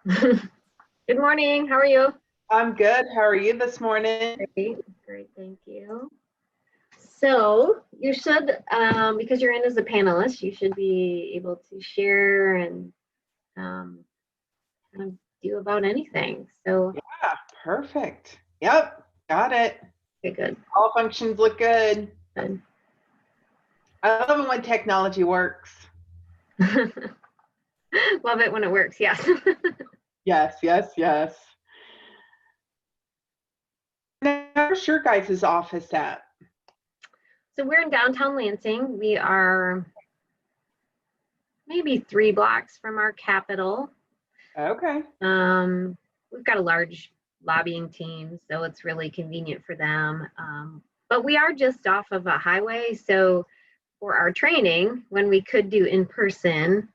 Good morning. How are you? I'm good. How are you this morning? Great, great, thank you. So you should, because you're in as a panelist, you should be able to share and um, kind of do about anything. So, Yeah, perfect. Yep, got it. okay, good. All functions look good. Good. I love it when technology works. Love it when it works. Yes. Yes, yes, yes. Now, where's your guys' office at? So we're in downtown Lansing. We are maybe 3 blocks from our capital. Okay. We've got a large lobbying team, so it's really convenient for them. But we are just off of a highway, so for our training, when we could do in person,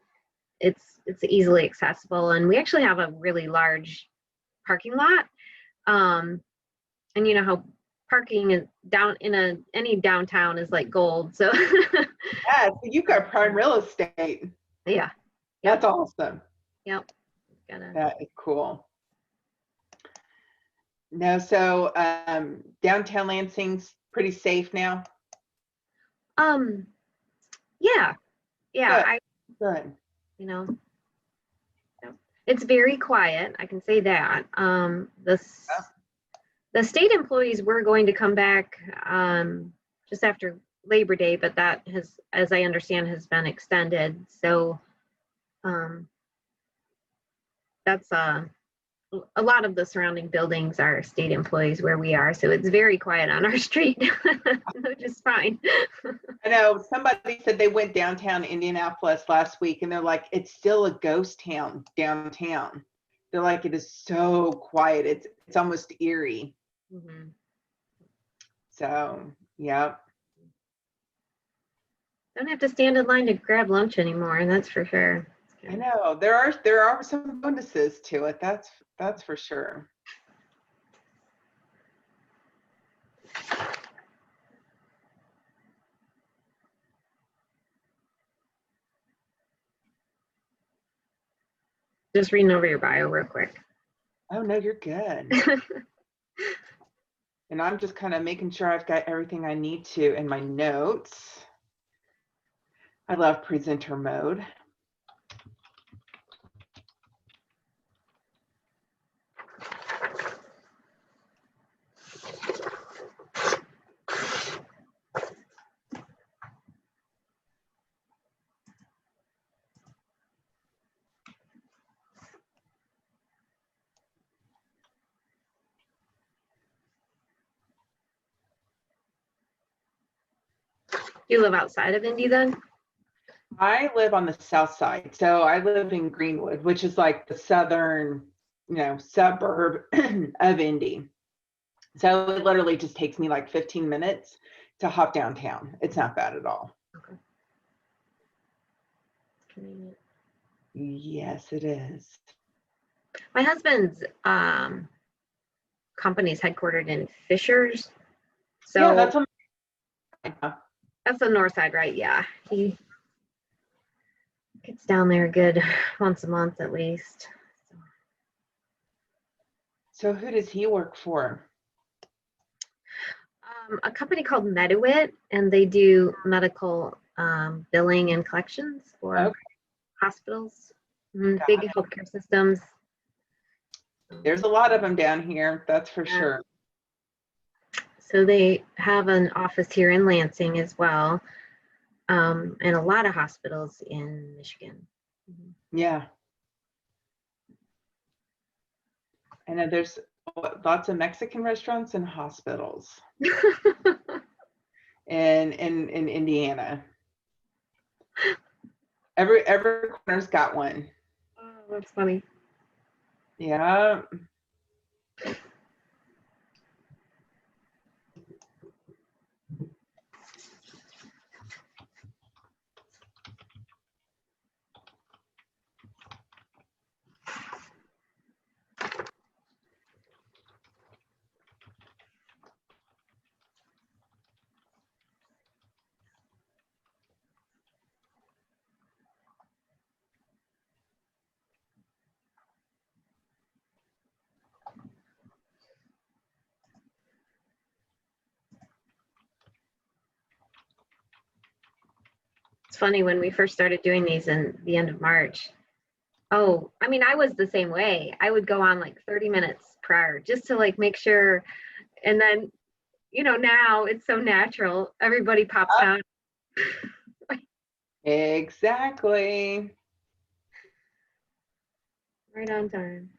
it's easily accessible, and we actually have a really large parking lot. And you know how parking is down in any downtown is like gold. So Yeah, so you've got prime real estate. yeah, That's yep, awesome. yep. Gotta That is cool. No, so downtown Lansing's pretty safe now. um yeah, yeah. Good, I good. you know it's very quiet. I can say that. Yeah. The state employees were going to come back just after Labor Day, but that has, as I understand, has been extended. So um, that's a lot of the surrounding buildings are state employees where we are. So it's very quiet on our street, which is fine. I know somebody said they went downtown Indianapolis last week and they're like, it's still a ghost town downtown. They're like, it is so quiet. It's almost eerie. Mm-hmm. So, yeah. Don't have to stand in line to grab lunch anymore, that's for sure. I know there are some bonuses to it. That's for sure. Just reading over your bio real quick. Oh no, you're good. And I'm just kind of making sure I've got everything I need to in my notes. I love presenter mode. Do you live outside of Indy then? I live on the south side. So I live in Greenwood, which is like the southern, suburb of Indy. So it literally just takes me like 15 minutes to hop downtown. It's not bad at all. Okay. Convenient. Yes, it is. My husband's company is headquartered in Fishers. Yeah, So that's on. that's the north side, right? Yeah. He gets down there a good once a month at least. So who does he work for? A company called Medowit, and they do medical billing and collections for Okay, hospitals, got big it. healthcare systems. There's a lot of them down here, that's for sure. So they have an office here in Lansing as well, and a lot of hospitals in Michigan. Yeah. I know there's lots of Mexican restaurants and hospitals in Indiana. Every corner's got one. Oh, that's funny. Yeah. funny when we first started doing these in the end of March. Oh, I mean, I was the same way. I would go on like 30 minutes prior just to like make sure. And then, now it's so natural. Everybody pops on. Exactly. Right on time.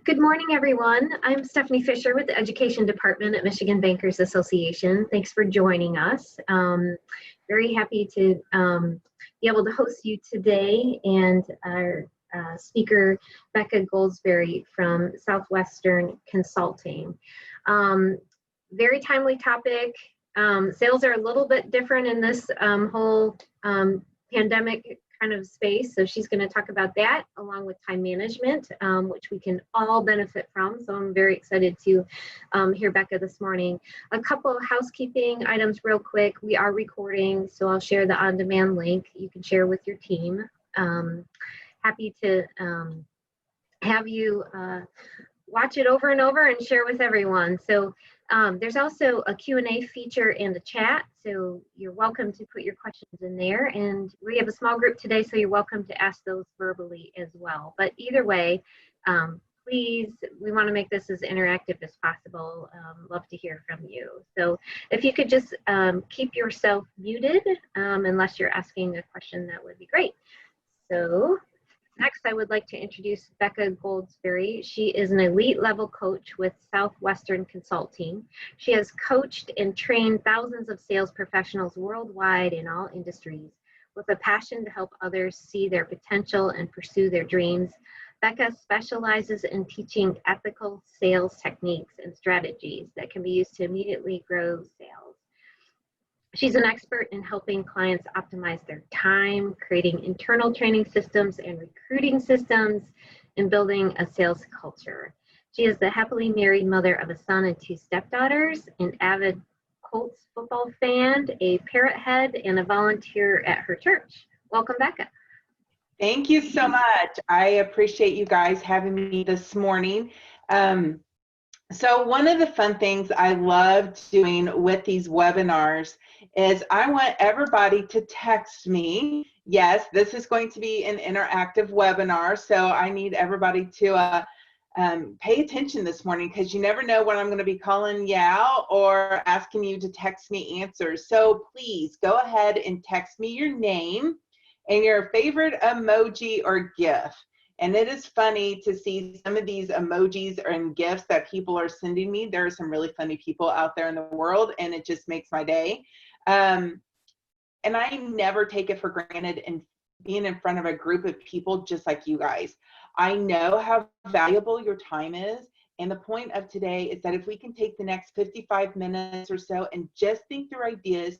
Good morning, everyone. I'm Stephanie Fisher with the Education Department at Michigan Bankers Association. Thanks for joining us. Very happy to be able to host you today, and our speaker, Becca Goldsberry from Southwestern Consulting. Very timely topic. Sales are a little bit different in this whole pandemic kind of space. So she's going to talk about that along with time management, which we can all benefit from. So I'm very excited to hear Becca this morning. A couple of housekeeping items real quick. We are recording, so I'll share the on-demand link. You can share with your team. Happy to have you watch it over and over and share with everyone. So there's also a Q&A feature in the chat, so you're welcome to put your questions in there. And we have a small group today, so you're welcome to ask those verbally as well. But either way, please, we want to make this as interactive as possible. Love to hear from you. So if you could just keep yourself muted unless you're asking a question, that would be great. So Next, I would like to introduce Becca Goldsberry. She is an elite level coach with Southwestern Consulting. She has coached and trained thousands of sales professionals worldwide in all industries. With a passion to help others see their potential and pursue their dreams, Becca specializes in teaching ethical sales techniques and strategies that can be used to immediately grow sales. She's an expert in helping clients optimize their time, creating internal training systems and recruiting systems, and building a sales culture. She is the happily married mother of a son and 2 stepdaughters, an avid Colts football fan, a parrot head, and a volunteer at her church. Welcome, Becca. Thank you so much. I appreciate you guys having me this morning. So one of the fun things I love doing with these webinars is I want everybody to text me. Yes, this is going to be an interactive webinar, so I need everybody to pay attention this morning, because you never know when I'm going to be calling you out or asking you to text me answers. So please go ahead and text me your name and your favorite emoji or GIF. And it is funny to see some of these emojis and GIFs that people are sending me. There are some really funny people out there in the world, and it just makes my day. And I never take it for granted in being in front of a group of people just like you guys. I know how valuable your time is. And the point of today is that if we can take the next 55 minutes or so and just think through ideas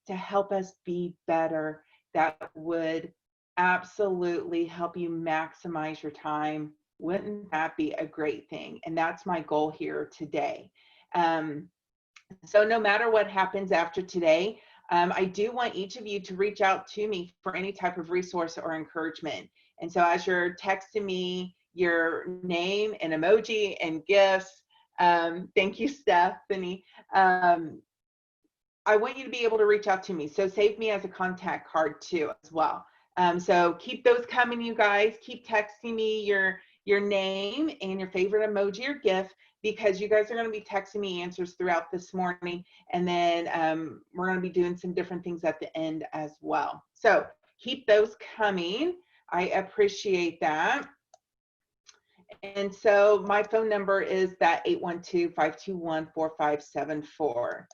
to help us be better, that would absolutely help you maximize your time. Wouldn't that be a great thing? And that's my goal here today. So no matter what happens after today, I do want each of you to reach out to me for any type of resource or encouragement. And so as you're texting me your name and emoji and gifts, thank you, Stephanie. I want you to be able to reach out to me. So save me as a contact card too as well. So keep those coming, you guys. Keep texting me your name and your favorite emoji or GIF, because you guys are going to be texting me answers throughout this morning. And then we're going to be doing some different things at the end as well. So keep those coming. I appreciate that. And so my phone number is that 812-521-4574.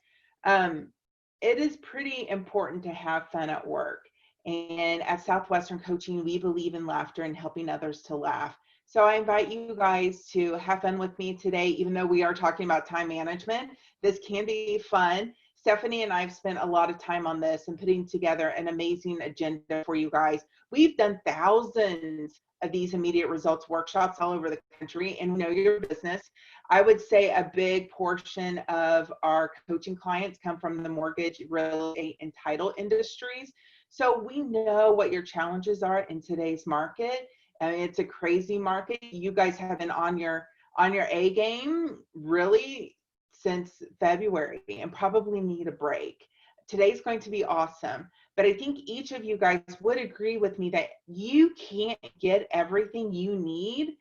It is pretty important to have fun at work. And at Southwestern Coaching, we believe in laughter and helping others to laugh. So I invite you guys to have fun with me today, even though we are talking about time management. This can be fun. Stephanie and I have spent a lot of time on this and putting together an amazing agenda for you guys. We've done thousands of these immediate results workshops all over the country, and know your business. I would say a big portion of our coaching clients come from the mortgage, real estate, and title industries. So we know what your challenges are in today's market. I mean, it's a crazy market. You guys have been on your A game really since February and probably need a break. Today's going to be awesome. But I think each of you guys would agree with me that you can't get everything you need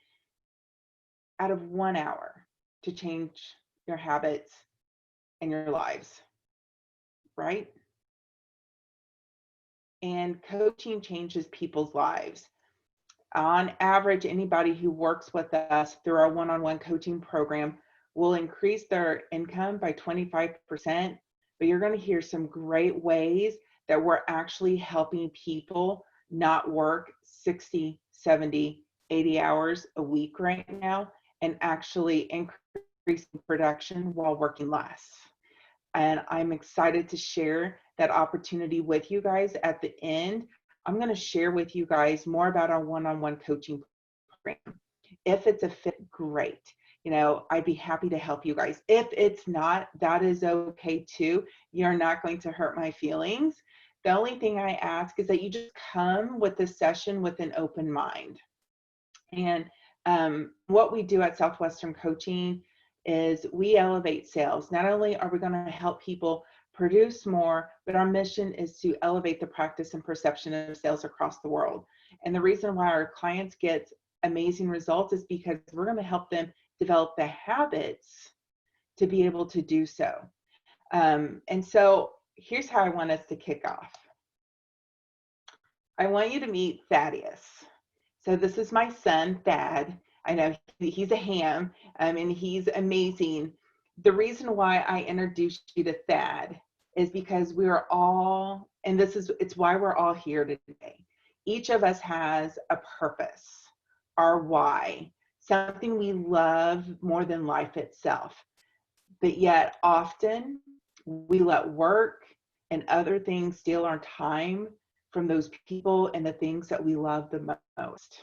out of 1 hour to change your habits and your lives, right? And coaching changes people's lives. On average, anybody who works with us through our one-on-one coaching program will increase their income by 25%, but you're going to hear some great ways that we're actually helping people not work 60, 70, 80 hours a week right now, and actually increasing production while working less. And I'm excited to share that opportunity with you guys at the end. I'm going to share with you guys more about our one-on-one coaching program. If it's a fit, great. You know, I'd be happy to help you guys. If it's not, that is okay too. You're not going to hurt my feelings. The only thing I ask is that you just come with the session with an open mind. And what we do at Southwestern Coaching is we elevate sales. Not only are we going to help people produce more, but our mission is to elevate the practice and perception of sales across the world. And the reason why our clients get amazing results is because we're going to help them develop the habits to be able to do so. And so here's how I want us to kick off. I want you to meet Thaddeus. So this is my son, Thad. I know he's a ham, and he's amazing. The reason why I introduced you to Thad is because we are all, and it's why we're all here today. Each of us has a purpose, our why, something we love more than life itself. But yet often we let work and other things steal our time from those people and the things that we love the most.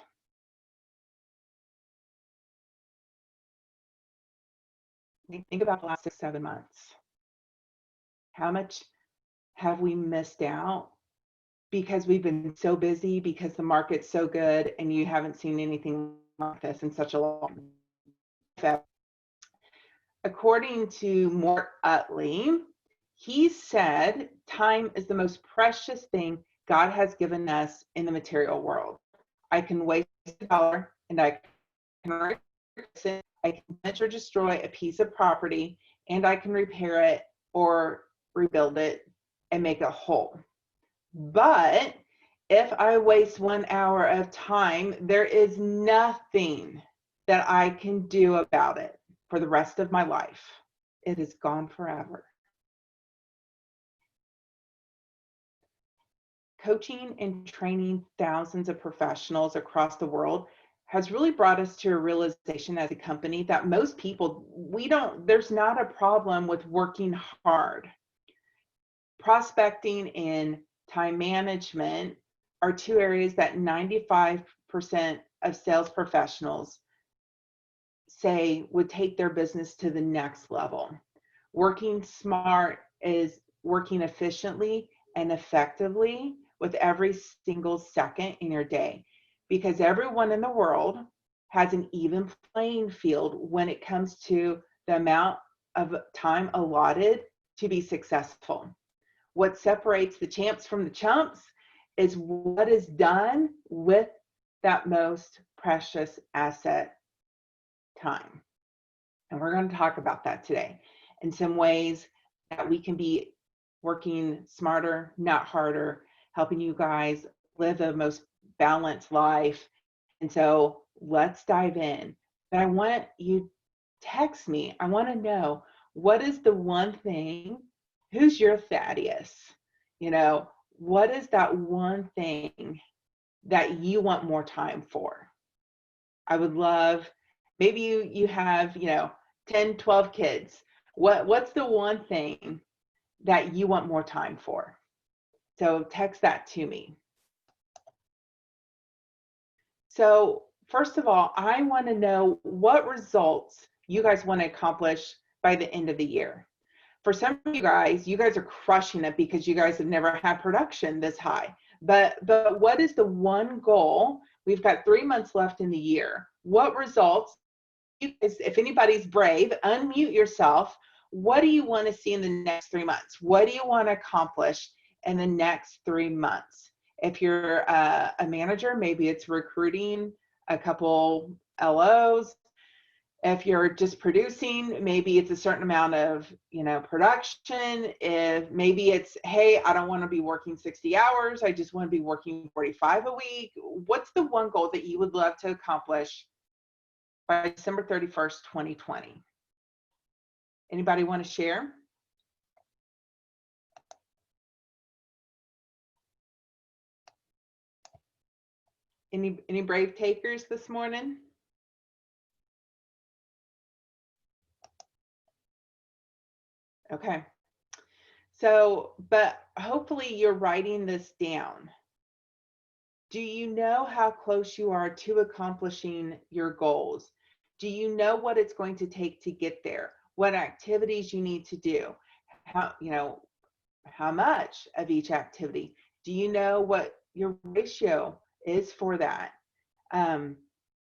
Think about the last 6, 7 months. How much have we missed out because we've been so busy, because the market's so good, and you haven't seen anything like this in such a long time? According to Mort Utley, he said, time is the most precious thing God has given us in the material world. I can waste $1 and I can replace it. I can damage or destroy a piece of property, and I can repair it or rebuild it and make it whole. But if I waste 1 hour of time, there is nothing that I can do about it for the rest of my life. It is gone forever. Coaching and training thousands of professionals across the world has really brought us to a realization as a company that most people, there's not a problem with working hard. Prospecting and time management are two areas that 95% of sales professionals say would take their business to the next level. Working smart is working efficiently and effectively with every single second in your day, because everyone in the world has an even playing field when it comes to the amount of time allotted to be successful. What separates the champs from the chumps is what is done with that most precious asset, time. And we're going to talk about that today in some ways that we can be working smarter, not harder, helping you guys live the most balanced life. And so let's dive in. But I want you to text me. I want to know, what is the one thing, who's your Thaddeus? What is that one thing that you want more time for? I would love, maybe you have, 10, 12 kids. What's the one thing that you want more time for? So text that to me. So first of all, I want to know what results you guys want to accomplish by the end of the year. For some of you guys are crushing it because you guys have never had production this high. But what is the one goal? We've got 3 months left in the year. What results, if anybody's brave, unmute yourself. What do you want to see in the next 3 months? What do you want to accomplish in the next 3 months? If you're a manager, maybe it's recruiting a couple LOs. If you're just producing, maybe it's a certain amount of, production. If maybe it's, hey, I don't want to be working 60 hours. I just want to be working 45 a week. What's the one goal that you would love to accomplish by December 31st, 2020? Anybody want to share? Any brave takers this morning? Okay. So, but hopefully you're writing this down. Do you know how close you are to accomplishing your goals? Do you know what it's going to take to get there? What activities you need to do? How much of each activity? Do you know what your ratio is for that? One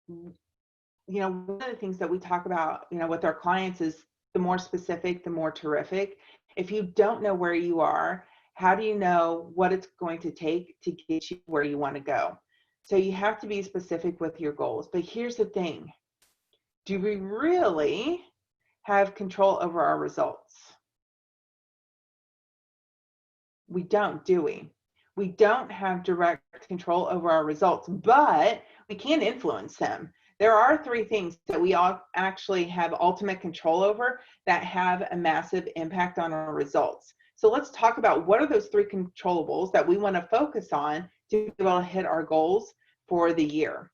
of the things that we talk about, with our clients is the more specific, the more terrific. If you don't know where you are, how do you know what it's going to take to get you where you want to go? So you have to be specific with your goals. But here's the thing. Do we really have control over our results? We don't, do we? We don't have direct control over our results, but we can influence them. There are three things that we all actually have ultimate control over that have a massive impact on our results. So let's talk about what are those three controllables that we want to focus on to be able to hit our goals for the year.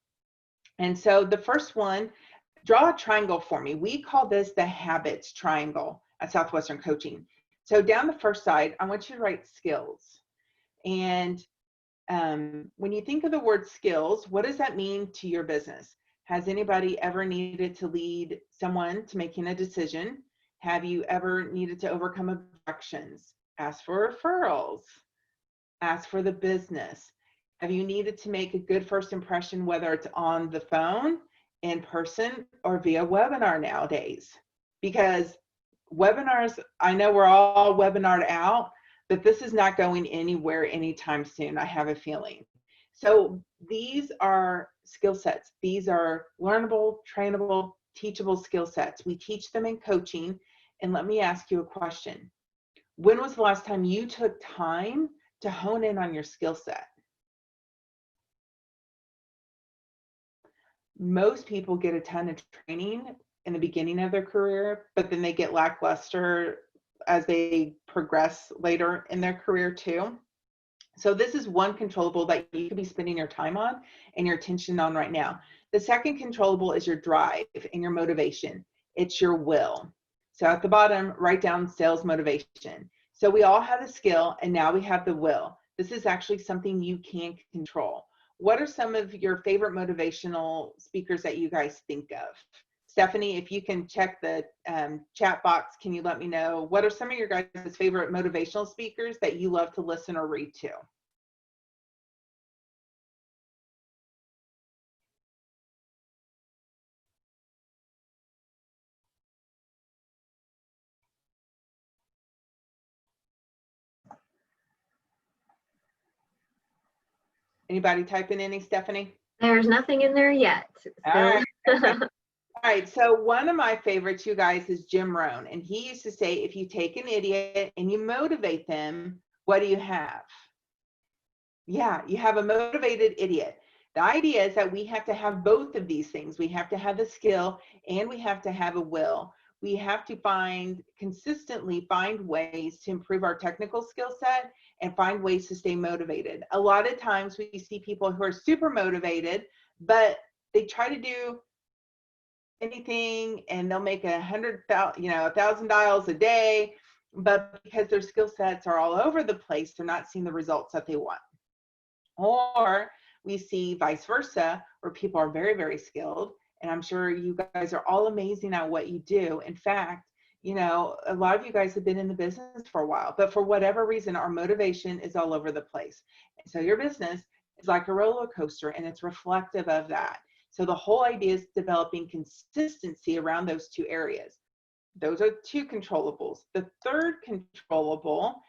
And so the first one, draw a triangle for me. We call this the habits triangle at Southwestern Coaching. So down the first side, I want you to write skills. And when you think of the word skills, what does that mean to your business? Has anybody ever needed to lead someone to making a decision? Have you ever needed to overcome objections? Ask for referrals. Ask for the business. Have you needed to make a good first impression, whether it's on the phone, in person, or via webinar nowadays? Because webinars, I know we're all webinared out, but this is not going anywhere anytime soon, I have a feeling. So these are skill sets. These are learnable, trainable, teachable skill sets. We teach them in coaching. And let me ask you a question. When was the last time you took time to hone in on your skill set? Most people get a ton of training in the beginning of their career, but then they get lackluster as they progress later in their career too. So this is one controllable that you could be spending your time on and your attention on right now. The second controllable is your drive and your motivation. It's your will. So at the bottom, write down sales motivation. So we all have the skill and now we have the will. This is actually something you can control. What are some of your favorite motivational speakers that you guys think of? Stephanie, if you can check the chat box, can you let me know what are some of your guys' favorite motivational speakers that you love to listen or read to? Anybody typing any, Stephanie? There's nothing in there yet. All right. Okay. All right, so one of my favorites, you guys, is Jim Rohn. And he used to say, if you take an idiot and you motivate them, what do you have? Yeah, you have a motivated idiot. The idea is that we have to have both of these things. We have to have the skill and we have to have a will. We have to consistently find ways to improve our technical skill set and find ways to stay motivated. A lot of times we see people who are super motivated, but they try to do anything and they'll make $1,000 a day, but because their skill sets are all over the place, they're not seeing the results that they want. Or we see vice versa, where people are very, very skilled, and I'm sure you guys are all amazing at what you do. In fact, a lot of you guys have been in the business for a while, but for whatever reason, our motivation is all over the place. And so your business is like a roller coaster, and it's reflective of that. So the whole idea is developing consistency around those two areas. Those are two controllables. The third controllable,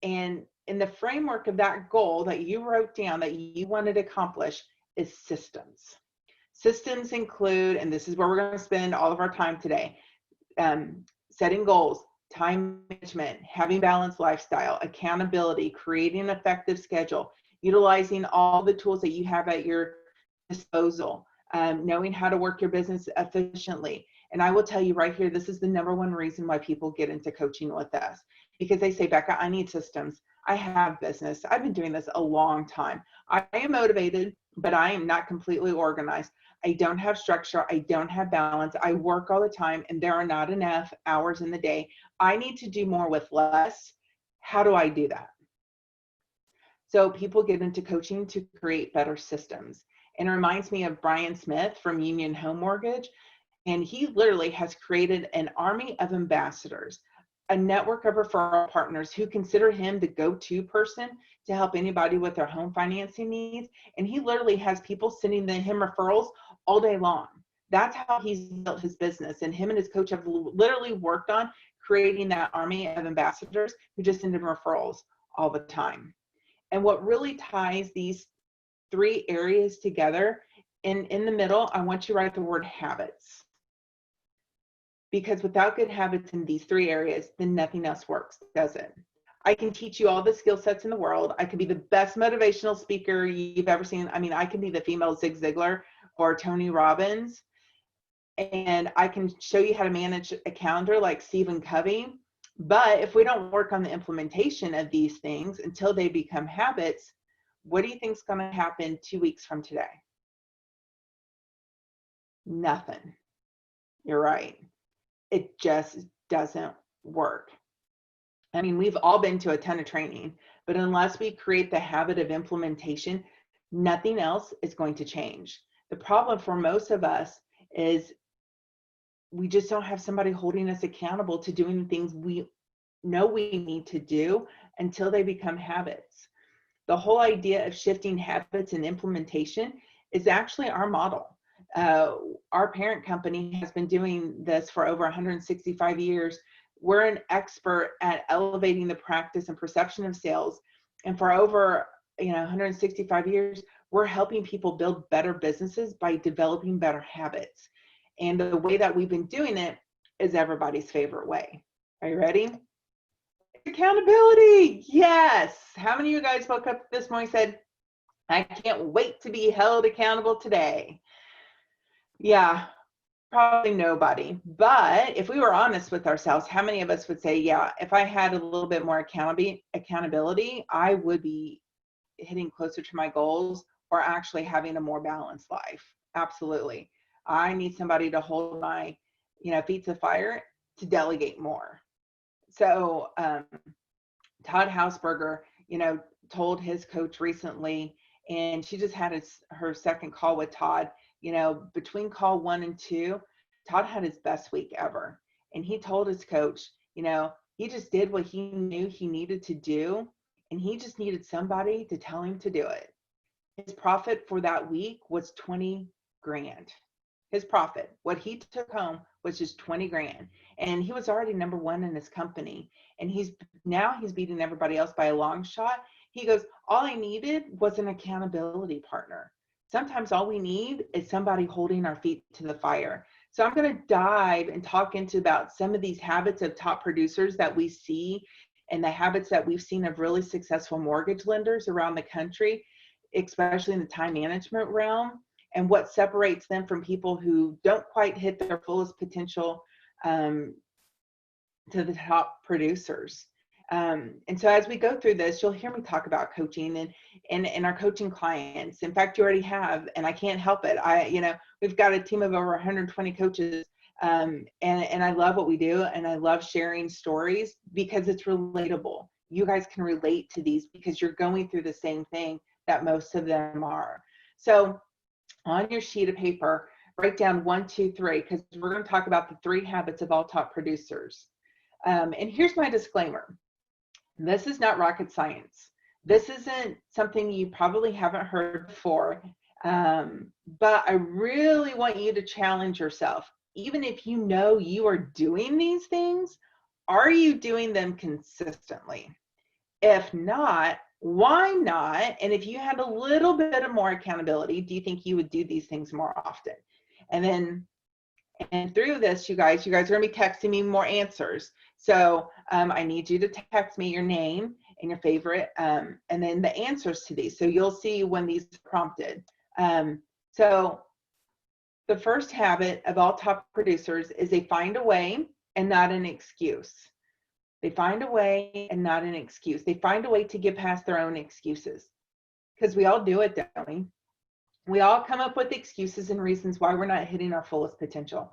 and in the framework of that goal that you wrote down that you wanted to accomplish, is systems. Systems include, and this is where we're going to spend all of our time today, setting goals, time management, having balanced lifestyle, accountability, creating an effective schedule, utilizing all the tools that you have at your disposal, knowing how to work your business efficiently. And I will tell you right here, this is the number one reason why people get into coaching with us, because they say, Becca, I need systems. I have business. I've been doing this a long time. I am motivated, but I am not completely organized. I don't have structure. I don't have balance. I work all the time and there are not enough hours in the day. I need to do more with less. How do I do that? So people get into coaching to create better systems. And it reminds me of Brian Smith from Union Home Mortgage. And he literally has created an army of ambassadors, a network of referral partners who consider him the go-to person to help anybody with their home financing needs. And he literally has people sending him referrals all day long. That's how he's built his business. And him and his coach have literally worked on creating that army of ambassadors who just send him referrals all the time. And what really ties these three areas together, and in the middle, I want you to write the word habits. Because without good habits in these three areas, then nothing else works, does it? I can teach you all the skill sets in the world. I could be the best motivational speaker you've ever seen. I mean, I can be the female Zig Ziglar or Tony Robbins, and I can show you how to manage a calendar like Stephen Covey. But if we don't work on the implementation of these things until they become habits, what do you think is going to happen 2 weeks from today? Nothing. You're right. It just doesn't work. I mean, we've all been to a ton of training, but unless we create the habit of implementation, nothing else is going to change. The problem for most of us is we just don't have somebody holding us accountable to doing the things we know we need to do until they become habits. The whole idea of shifting habits and implementation is actually our model. Our parent company has been doing this for over 165 years. We're an expert at elevating the practice and perception of sales. And for over 165 years, we're helping people build better businesses by developing better habits. And the way that we've been doing it is everybody's favorite way. Are you ready? Accountability. Yes. How many of you guys woke up this morning and said, I can't wait to be held accountable today? Yeah, probably nobody. But if we were honest with ourselves, how many of us would say, yeah, if I had a little bit more accountability, I would be hitting closer to my goals or actually having a more balanced life? Absolutely. I need somebody to hold my, feet to the fire to delegate more. So Todd Hausberger, told his coach recently, and she just had her second call with Todd, between call 1 and 2, Todd had his best week ever. And he told his coach, he just did what he knew he needed to do, and he just needed somebody to tell him to do it. His profit for that week was 20 grand. His profit, what he took home, was just 20 grand. And he was already number 1 in his company. And he's beating everybody else by a long shot. He goes, all I needed was an accountability partner. Sometimes all we need is somebody holding our feet to the fire. So I'm going to dive and talk into about some of these habits of top producers that we see, and the habits that we've seen of really successful mortgage lenders around the country, especially in the time management realm, and what separates them from people who don't quite hit their fullest potential to the top producers. And so as we go through this, you'll hear me talk about coaching and our coaching clients. In fact, you already have, and I can't help it. We've got a team of over 120 coaches, and I love what we do, and I love sharing stories because it's relatable. You guys can relate to these because you're going through the same thing that most of them are. So on your sheet of paper, write down 1, 2, 3, because we're going to talk about the 3 habits of all top producers. And here's my disclaimer. This is not rocket science. This isn't something you probably haven't heard before, but I really want you to challenge yourself. Even if you know you are doing these things, are you doing them consistently? If not, why not? And if you had a little bit of more accountability, do you think you would do these things more often? And through this, you guys are going to be texting me more answers. So I need you to text me your name and your favorite, and then the answers to these. So you'll see when these are prompted. So the first habit of all top producers is they find a way and not an excuse. They find a way and not an excuse. They find a way to get past their own excuses, because we all do it, don't we? We all come up with excuses and reasons why we're not hitting our fullest potential,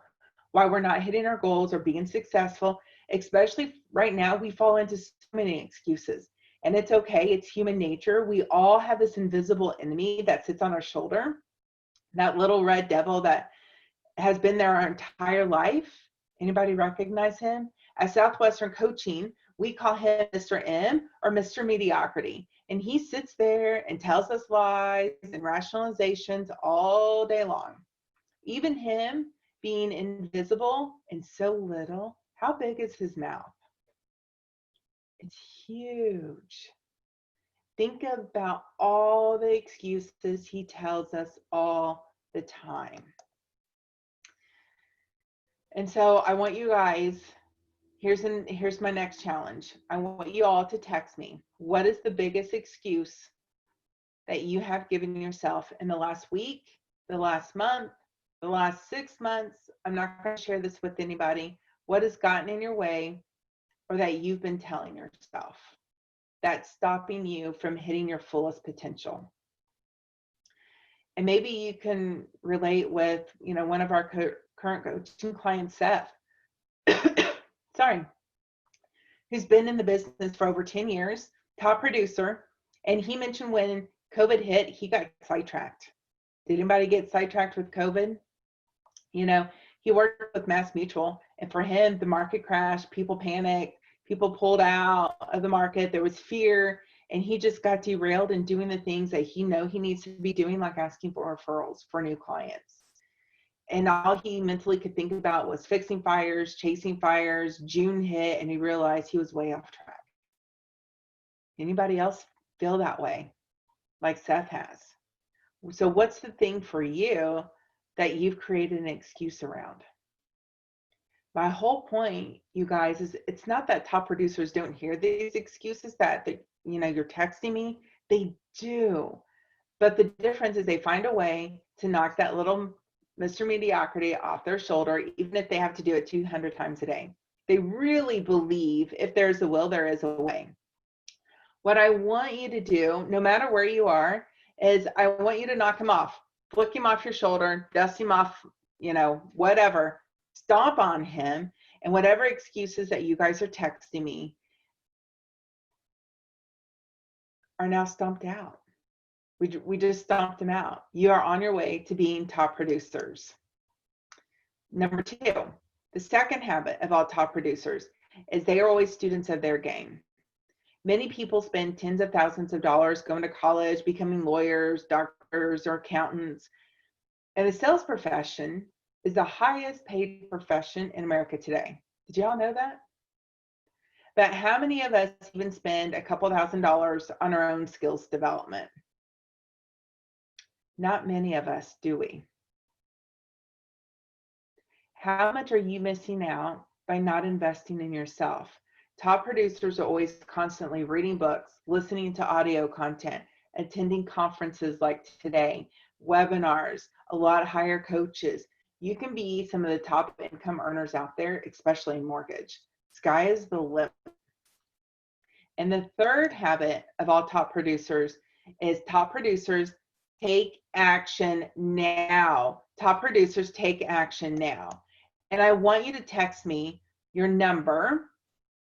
why we're not hitting our goals or being successful. Especially right now, we fall into so many excuses, and it's okay. It's human nature. We all have this invisible enemy that sits on our shoulder, that little red devil that has been there our entire life. Anybody recognize him? At Southwestern Coaching, we call him Mr. M or Mr. Mediocrity. And he sits there and tells us lies and rationalizations all day long. Even him being invisible and so little, how big is his mouth? It's huge. Think about all the excuses he tells us all the time. And so I want you guys, Here's my next challenge. I want you all to text me. What is the biggest excuse that you have given yourself in the last week, the last month, the last 6 months? I'm not going to share this with anybody. What has gotten in your way, or that you've been telling yourself, that's stopping you from hitting your fullest potential? And maybe you can relate with, one of our current coaching clients, Seth, sorry, who's been in the business for over 10 years, top producer. And he mentioned when COVID hit, he got sidetracked. Did anybody get sidetracked with COVID? He worked with Mass Mutual, and for him, the market crashed, people panicked, people pulled out of the market, there was fear, and he just got derailed in doing the things that he needs to be doing, like asking for referrals for new clients. And all he mentally could think about was fixing fires, chasing fires. June hit, and he realized he was way off track. Anybody else feel that way, like Seth has? So what's the thing for you that you've created an excuse around? My whole point, you guys, is it's not that top producers don't hear these excuses that you're texting me. They do. But the difference is they find a way to knock that little Mr. Mediocrity off their shoulder, even if they have to do it 200 times a day. They really believe if there's a will, there is a way. What I want you to do, no matter where you are, is I want you to knock him off, flick him off your shoulder, dust him off, whatever, stomp on him, and whatever excuses that you guys are texting me are now stomped out. We just stomped them out. You are on your way to being top producers. Number 2, the second habit of all top producers is they are always students of their game. Many people spend tens of thousands of dollars going to college, becoming lawyers, doctors, or accountants. And the sales profession is the highest paid profession in America today. Did y'all know that? But how many of us even spend a couple $1,000s on our own skills development? Not many of us, do we? How much are you missing out by not investing in yourself? Top producers are always constantly reading books, listening to audio content, attending conferences like today, webinars, a lot of higher coaches. You can be some of the top income earners out there, especially in mortgage. Sky is the limit. And the third habit of all top producers is top producers take action now. Top producers take action now. And I want you to text me your number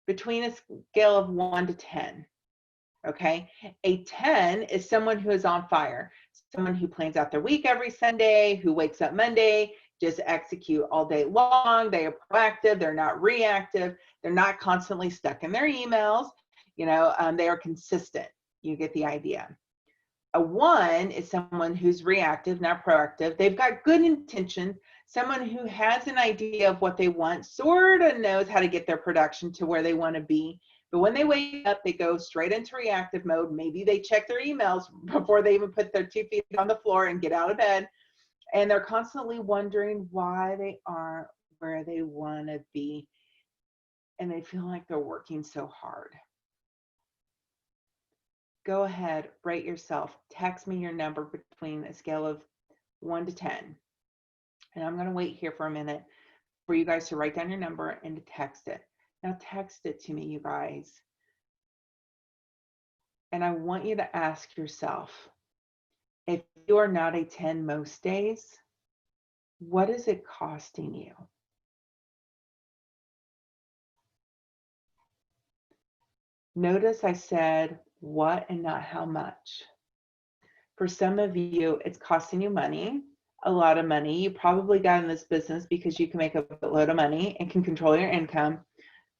between a scale of 1 to 10. Okay? A 10 is someone who is on fire, someone who plans out their week every Sunday, who wakes up Monday, just execute all day long. They are proactive. They're not reactive. They're not constantly stuck in their emails. They are consistent. You get the idea. A 1 is someone who's reactive, not proactive. They've got good intentions. Someone who has an idea of what they want, sort of knows how to get their production to where they want to be. But when they wake up, they go straight into reactive mode. Maybe they check their emails before they even put their 2 feet on the floor and get out of bed. And they're constantly wondering why they aren't where they want to be. And they feel like they're working so hard. Go ahead, rate yourself. Text me your number between a scale of 1 to 10. And I'm going to wait here for a minute for you guys to write down your number and to text it. Now text it to me, you guys. And I want you to ask yourself, if you are not a 10 most days, what is it costing you? Notice I said what and not how much. For some of you, it's costing you money, a lot of money. You probably got in this business because you can make a load of money and can control your income.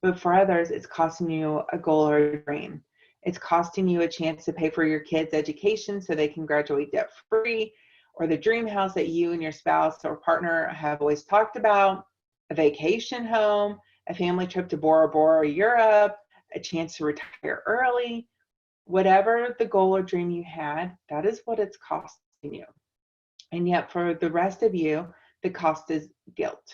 But for others, it's costing you a goal or a dream. It's costing you a chance to pay for your kids' education so they can graduate debt-free, or the dream house that you and your spouse or partner have always talked about, a vacation home, a family trip to Bora Bora, Europe, a chance to retire early. Whatever the goal or dream you had, that is what it's costing you. And yet for the rest of you, the cost is guilt.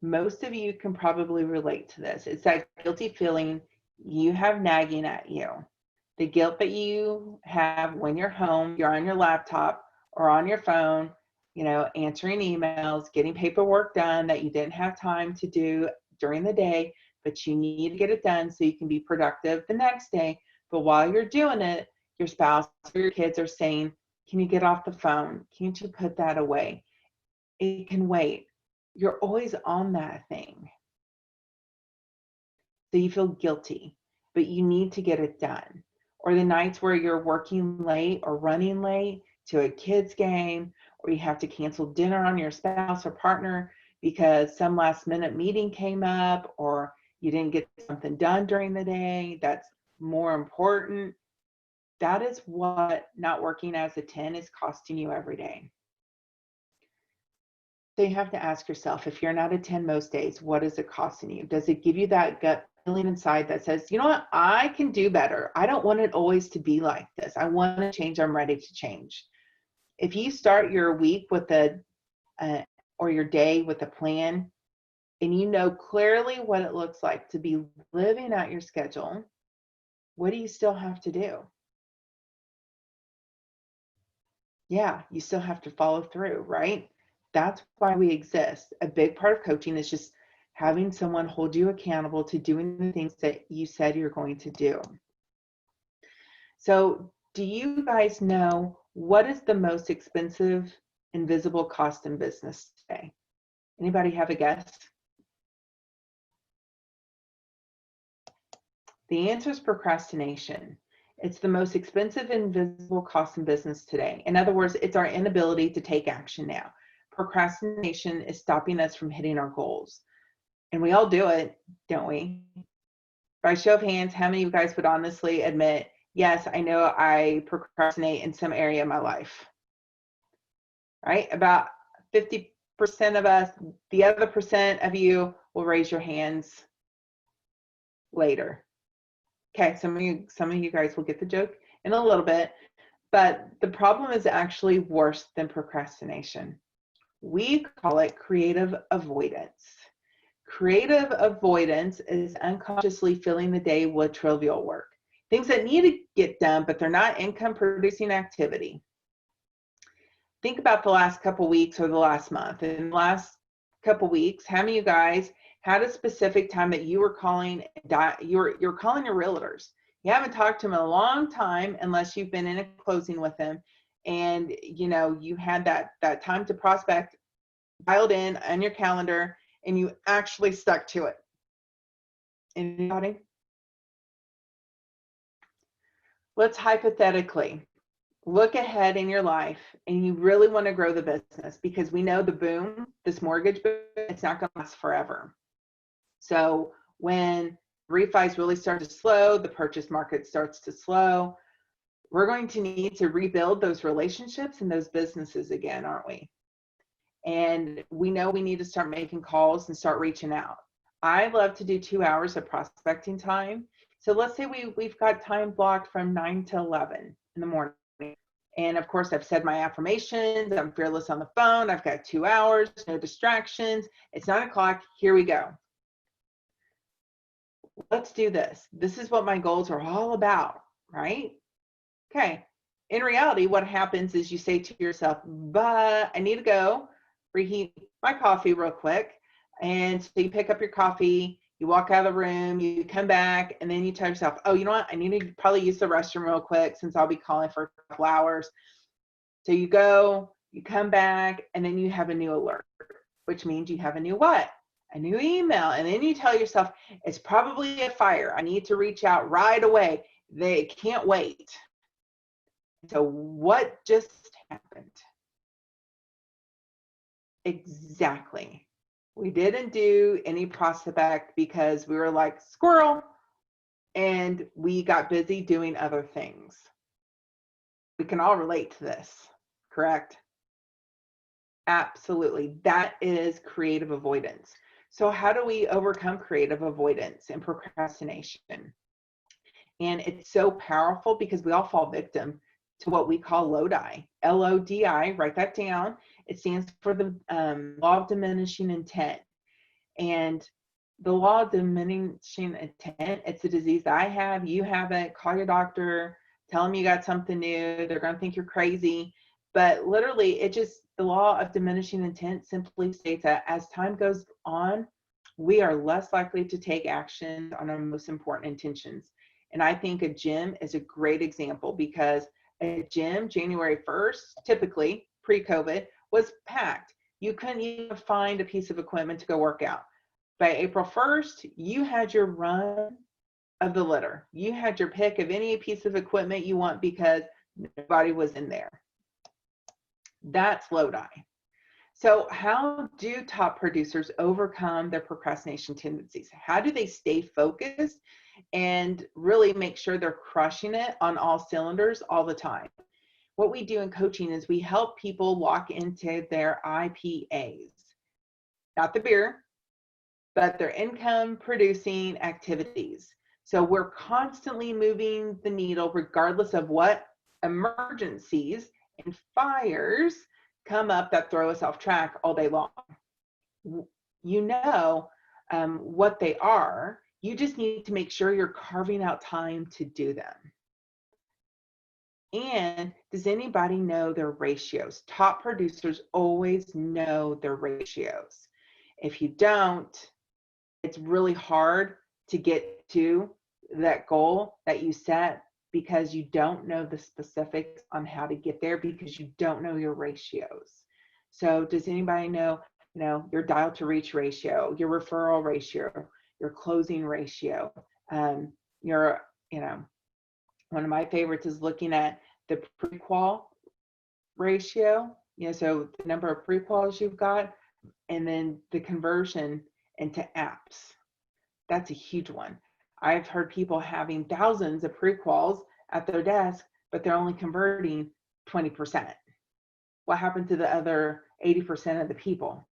Most of you can probably relate to this. It's that guilty feeling you have nagging at you. The guilt that you have when you're home, you're on your laptop or on your phone, answering emails, getting paperwork done that you didn't have time to do during the day, but you need to get it done so you can be productive the next day. But while you're doing it, your spouse or your kids are saying, can you get off the phone? Can't you put that away? It can wait. You're always on that thing. So you feel guilty, but you need to get it done. Or the nights where you're working late or running late to a kid's game, or you have to cancel dinner on your spouse or partner because some last minute meeting came up, or you didn't get something done during the day that's more important. That is what not working as a 10 is costing you every day. So you have to ask yourself, if you're not a 10 most days, what is it costing you? Does it give you that gut feeling inside that says, you know what, I can do better. I don't want it always to be like this. I want to change. I'm ready to change. If you start your week with or your day with a plan, and you know clearly what it looks like to be living out your schedule, what do you still have to do? Yeah, you still have to follow through, right? That's why we exist. A big part of coaching is just having someone hold you accountable to doing the things that you said you're going to do. So, do you guys know what is the most expensive invisible cost in business today? Anybody have a guess? The answer is procrastination. It's the most expensive invisible cost in business today. In other words, it's our inability to take action now. Procrastination is stopping us from hitting our goals. And we all do it, don't we? By show of hands, how many of you guys would honestly admit, yes, I know I procrastinate in some area of my life? Right? About 50% of us, the other percent of you will raise your hands later. Okay, some of you guys will get the joke in a little bit, but the problem is actually worse than procrastination. We call it creative avoidance. Creative avoidance is unconsciously filling the day with trivial work, things that need to get done, but they're not income producing activity. Think about the last couple weeks or the last month. In the last couple weeks, how many of you guys had a specific time that you were calling, you're calling your realtors? You haven't talked to them in a long time unless you've been in a closing with them, and you had that time to prospect dialed in on your calendar, and you actually stuck to it. Anybody? Let's hypothetically look ahead in your life and you really want to grow the business, because we know the boom, this mortgage boom, it's not going to last forever. So when refis really start to slow, the purchase market starts to slow, we're going to need to rebuild those relationships and those businesses again, aren't we? And we know we need to start making calls and start reaching out. I love to do 2 hours of prospecting time. So let's say we've got time blocked from 9 to 11 in the morning. And of course, I've said my affirmations. I'm fearless on the phone. I've got 2 hours, no distractions. It's 9 o'clock. Here we go. Let's do this. This is what my goals are all about, right? Okay. In reality, what happens is you say to yourself, but I need to go reheat my coffee real quick. And so you pick up your coffee, you walk out of the room, you come back, and then you tell yourself, oh, you know what? I need to probably use the restroom real quick since I'll be calling for a couple hours. So you go, you come back, and then you have a new alert, which means you have a new what? A new email. And then you tell yourself, it's probably a fire. I need to reach out right away. They can't wait. So what just happened? Exactly. We didn't do any prospect because we were like squirrel, and we got busy doing other things. We can all relate to this, correct? Absolutely. That is creative avoidance. So how do we overcome creative avoidance and procrastination? And it's so powerful because we all fall victim to what we call LODI, L-O-D-I, write that down. It stands for the law of diminishing intent. And the law of diminishing intent, it's a disease that I have, you have it, call your doctor, tell them you got something new, they're going to think you're crazy. But literally, the law of diminishing intent simply states that as time goes on, we are less likely to take action on our most important intentions. And I think a gym is a great example, because a gym, January 1st, typically pre-COVID, was packed. You couldn't even find a piece of equipment to go work out. By April 1st, you had your run of the litter. You had your pick of any piece of equipment you want because nobody was in there. That's Lodi. So how do top producers overcome their procrastination tendencies? How do they stay focused and really make sure they're crushing it on all cylinders all the time? What we do in coaching is we help people lock into their IPAs, not the beer, but their income producing activities. So we're constantly moving the needle regardless of what emergencies and fires come up that throw us off track all day long. You know what they are. You just need to make sure you're carving out time to do them. And does anybody know their ratios? Top producers always know their ratios. If you don't, it's really hard to get to that goal that you set, because you don't know the specifics on how to get there, because you don't know your ratios. So does anybody know, your dial to reach ratio, your referral ratio, your closing ratio? One of my favorites is looking at the pre-qual ratio, so the number of pre-quals you've got, and then the conversion into apps. That's a huge one. I've heard people having thousands of pre-quals at their desk, but they're only converting 20%. What happened to the other 80% of the people?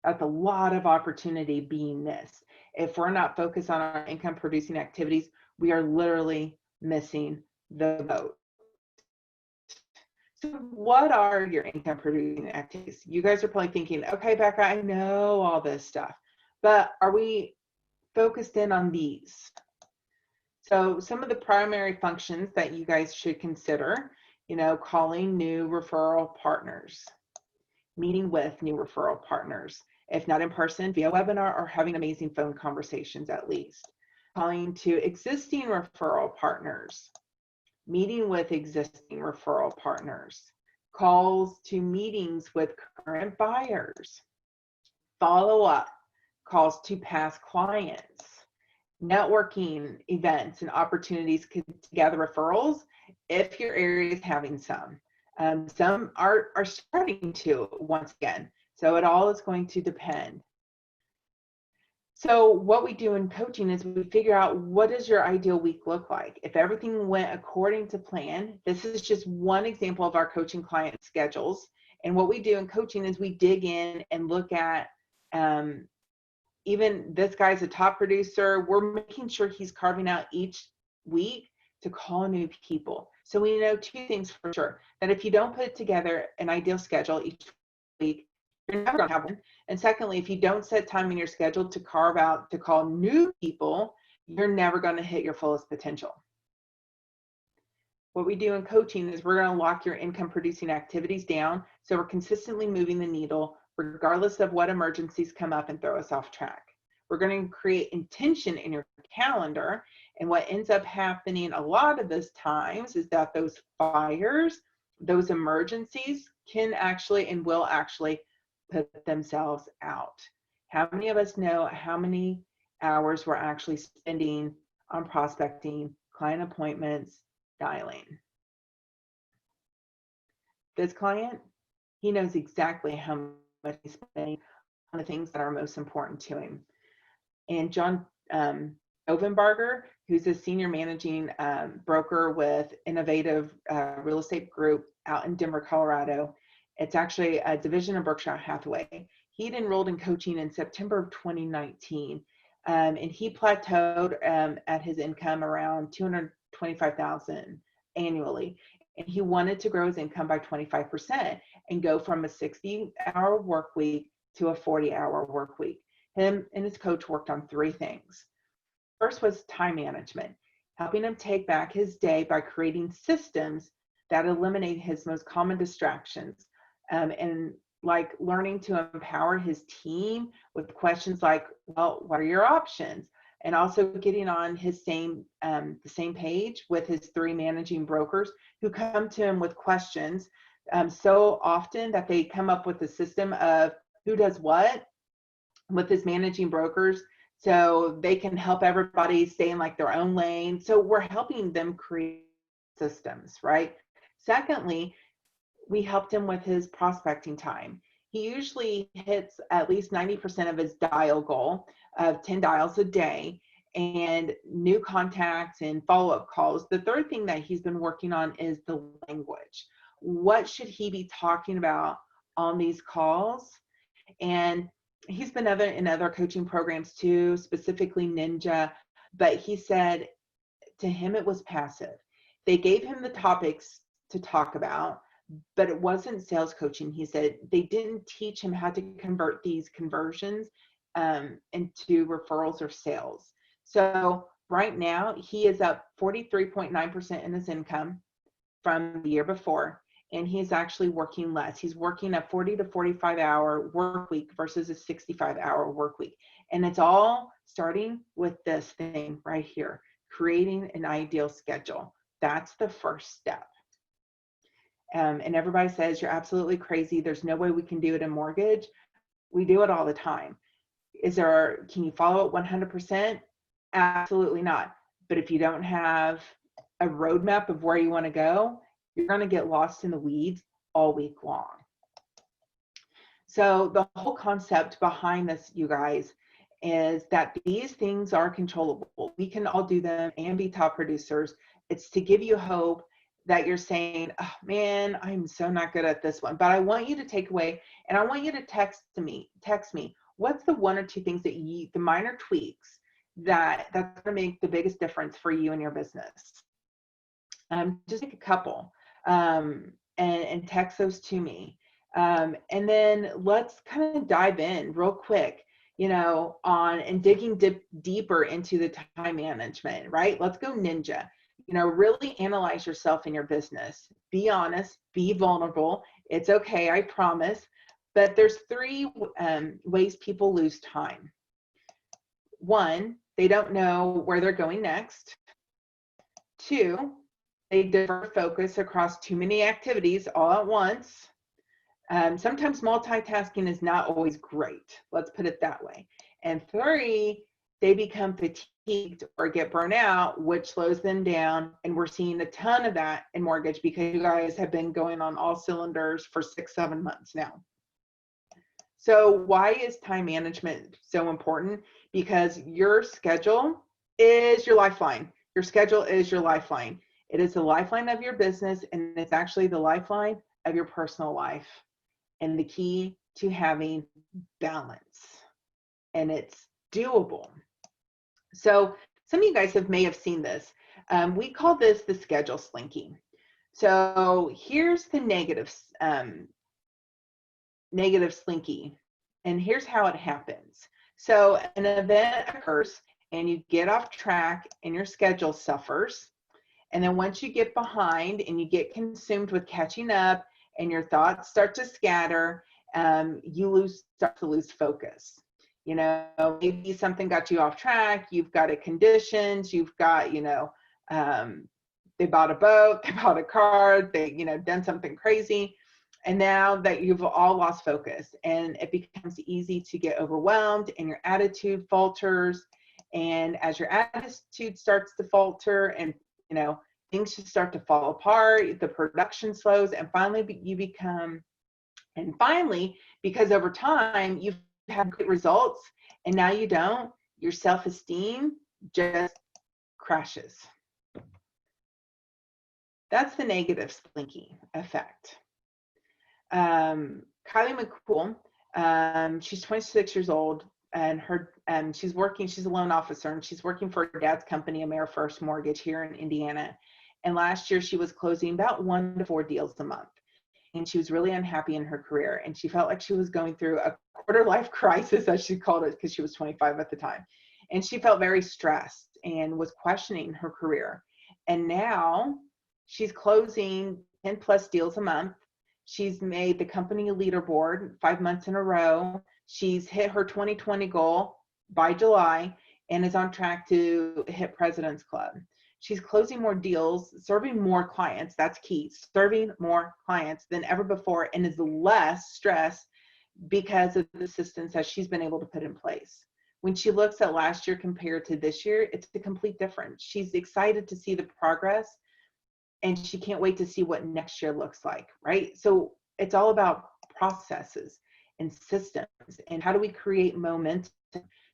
That's a lot of opportunity being missed. If we're not focused on our income producing activities, we are literally missing the boat. So what are your income producing activities? You guys are probably thinking, okay, Becca, I know all this stuff, but are we focused in on these? So some of the primary functions that you guys should consider, calling new referral partners, meeting with new referral partners, if not in person, via webinar, or having amazing phone conversations at least. Calling to existing referral partners, meeting with existing referral partners, calls to meetings with current buyers, follow-up calls to past clients, networking events and opportunities to gather referrals if your area is having some. Some are starting to once again. So it all is going to depend. So what we do in coaching is we figure out, what does your ideal week look like? If everything went according to plan, this is just one example of our coaching client schedules. And what we do in coaching is we dig in and look at, even this guy's a top producer, we're making sure he's carving out each week to call new people. So we know two things for sure: that if you don't put together an ideal schedule each week, you're never going to have one. And secondly, if you don't set time in your schedule to carve out to call new people, you're never going to hit your fullest potential. What we do in coaching is we're going to lock your income producing activities down, so we're consistently moving the needle regardless of what emergencies come up and throw us off track. We're going to create intention in your calendar, and what ends up happening a lot of those times is that those fires, those emergencies can actually and will actually put themselves out. How many of us know how many hours we're actually spending on prospecting, client appointments, dialing? This client, he knows exactly how much he's spending on the things that are most important to him. And John Ovenbarger, who's a senior managing broker with Innovative Real Estate Group out in Denver, Colorado. It's actually a division of Berkshire Hathaway. He'd enrolled in coaching in September of 2019, and he plateaued at his income around $225,000 annually. And he wanted to grow his income by 25% and go from a 60-hour work week to a 40-hour work week. him and his coach worked on 3 things. First was time management, helping him take back his day by creating systems that eliminate his most common distractions, and like learning to empower his team with questions like, well, what are your options? And also getting on his the same page with his 3 managing brokers who come to him with questions so often that they come up with a system of who does what with his managing brokers, so they can help everybody stay in like their own lane. So we're helping them create systems, right? Secondly, we helped him with his prospecting time. He usually hits at least 90% of his dial goal of 10 dials a day and new contacts and follow-up calls. The third thing that he's been working on is the language. What should he be talking about on these calls? And he's been in other coaching programs too, specifically Ninja, but he said to him it was passive. They gave him the topics to talk about, but it wasn't sales coaching. He said they didn't teach him how to convert these conversions into referrals or sales. So right now he is up 43.9% in his income from the year before, and he's actually working less. He's working a 40 to 45 hour work week versus a 65-hour work week. And it's all starting with this thing right here, creating an ideal schedule. That's the first step. And everybody says, you're absolutely crazy. There's no way we can do it in mortgage. We do it all the time. Can you follow it 100%? Absolutely not. But if you don't have a roadmap of where you want to go, you're going to get lost in the weeds all week long. So the whole concept behind this, you guys, is that these things are controllable. We can all do them and be top producers. It's to give you hope that you're saying, oh, man, I'm so not good at this one. But I want you to take away, and I want you to text me, what's the 1 or 2 things that the minor tweaks that's going to make the biggest difference for you and your business. Just take a couple and text those to me. And then let's kind of dive in real quick, on and digging deeper into the time management, right? Let's go ninja. Really analyze yourself in your business. Be honest, be vulnerable. It's okay, I promise. But there's 3 ways people lose time. 1, they don't know where they're going next. 2, they divert focus across too many activities all at once. Sometimes multitasking is not always great. Let's put it that way. And 3, they become fatigued or get burnt out, which slows them down. And we're seeing a ton of that in mortgage because you guys have been going on all cylinders for 6-7 months now. So why is time management so important? Because your schedule is your lifeline. Your schedule is your lifeline. It is the lifeline of your business, and it's actually the lifeline of your personal life, and the key to having balance. And it's doable. So some of you guys may have seen this. We call this the schedule slinky. So here's the negative slinky, and here's how it happens. So an event occurs and you get off track and your schedule suffers. And then once you get behind and you get consumed with catching up and your thoughts start to scatter, you start to lose focus. Maybe something got you off track, you've got it conditioned, you've got, they bought a boat, they bought a car, they, done something crazy. And now that you've all lost focus, and it becomes easy to get overwhelmed and your attitude falters. And as your attitude starts to falter and, things just start to fall apart, the production slows, and finally because over time you've had great results and now you don't, your self-esteem just crashes. That's the negative slinky effect. Kylie McCool, she's 26 years old, and she's a loan officer, and she's working for her dad's company, AmeriFirst Mortgage, here in Indiana. And last year she was closing about 1 to 4 deals a month, and she was really unhappy in her career, and she felt like she was going through a quarter life crisis, as she called it, because she was 25 at the time. And she felt very stressed and was questioning her career. And now she's closing 10 plus deals a month. She's made the company leaderboard 5 months in a row. She's hit her 2020 goal by July and is on track to hit President's Club. She's closing more deals, serving more clients. That's key. Serving more clients than ever before, and is less stressed because of the systems that she's been able to put in place. When she looks at last year compared to this year, it's a complete difference. She's excited to see the progress, and she can't wait to see what next year looks like, right? So it's all about processes and systems and how do we create momentum.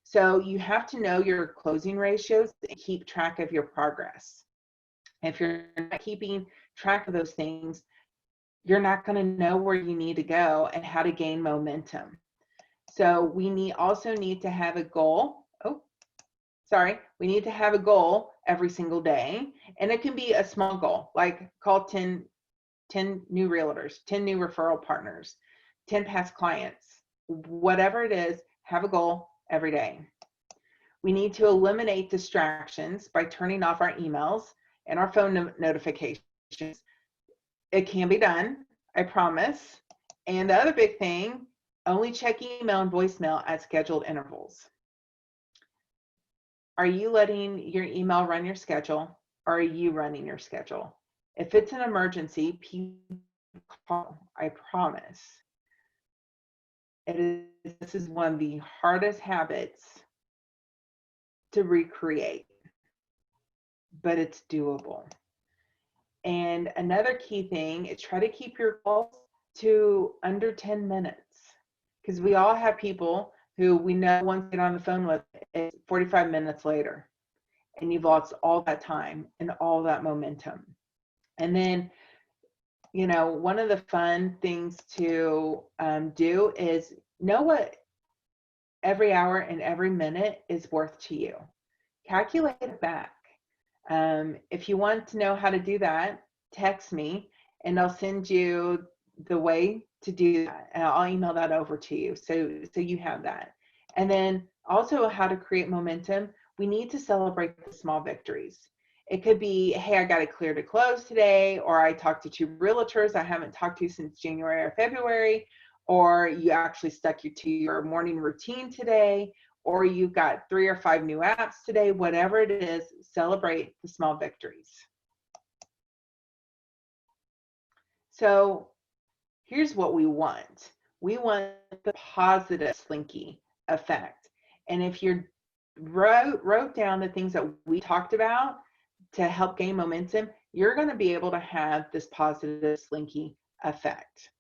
So you have to know your closing ratios and keep track of your progress. If you're not keeping track of those things, you're not going to know where you need to go and how to gain momentum. So we also need to have a goal. We need to have a goal every single day. And it can be a small goal, like call 10 new realtors, 10 new referral partners, 10 past clients, whatever it is, have a goal every day. We need to eliminate distractions by turning off our emails and our phone notifications. It can be done, I promise. And the other big thing, only check email and voicemail at scheduled intervals. Are you letting your email run your schedule, or are you running your schedule? If it's an emergency, people call, I promise. This is one of the hardest habits to recreate, but it's doable. And another key thing is try to keep your calls to under 10 minutes, because we all have people who we know once they get on the phone with, it's 45 minutes later, and you've lost all that time and all that momentum. And then, one of the fun things to do is know what every hour and every minute is worth to you. Calculate it back. If you want to know how to do that, text me and I'll send you the way to do that. And I'll email that over to you so you have that. And then also how to create momentum. We need to celebrate the small victories. It could be, hey, I got it clear to close today, or I talked to 2 realtors I haven't talked to since January or February, or you actually stuck to your morning routine today, or you got 3 or 5 new apps today. Whatever it is, celebrate the small victories. So here's what we want. We want the positive slinky effect. And if you wrote down the things that we talked about to help gain momentum, you're going to be able to have this positive slinky effect.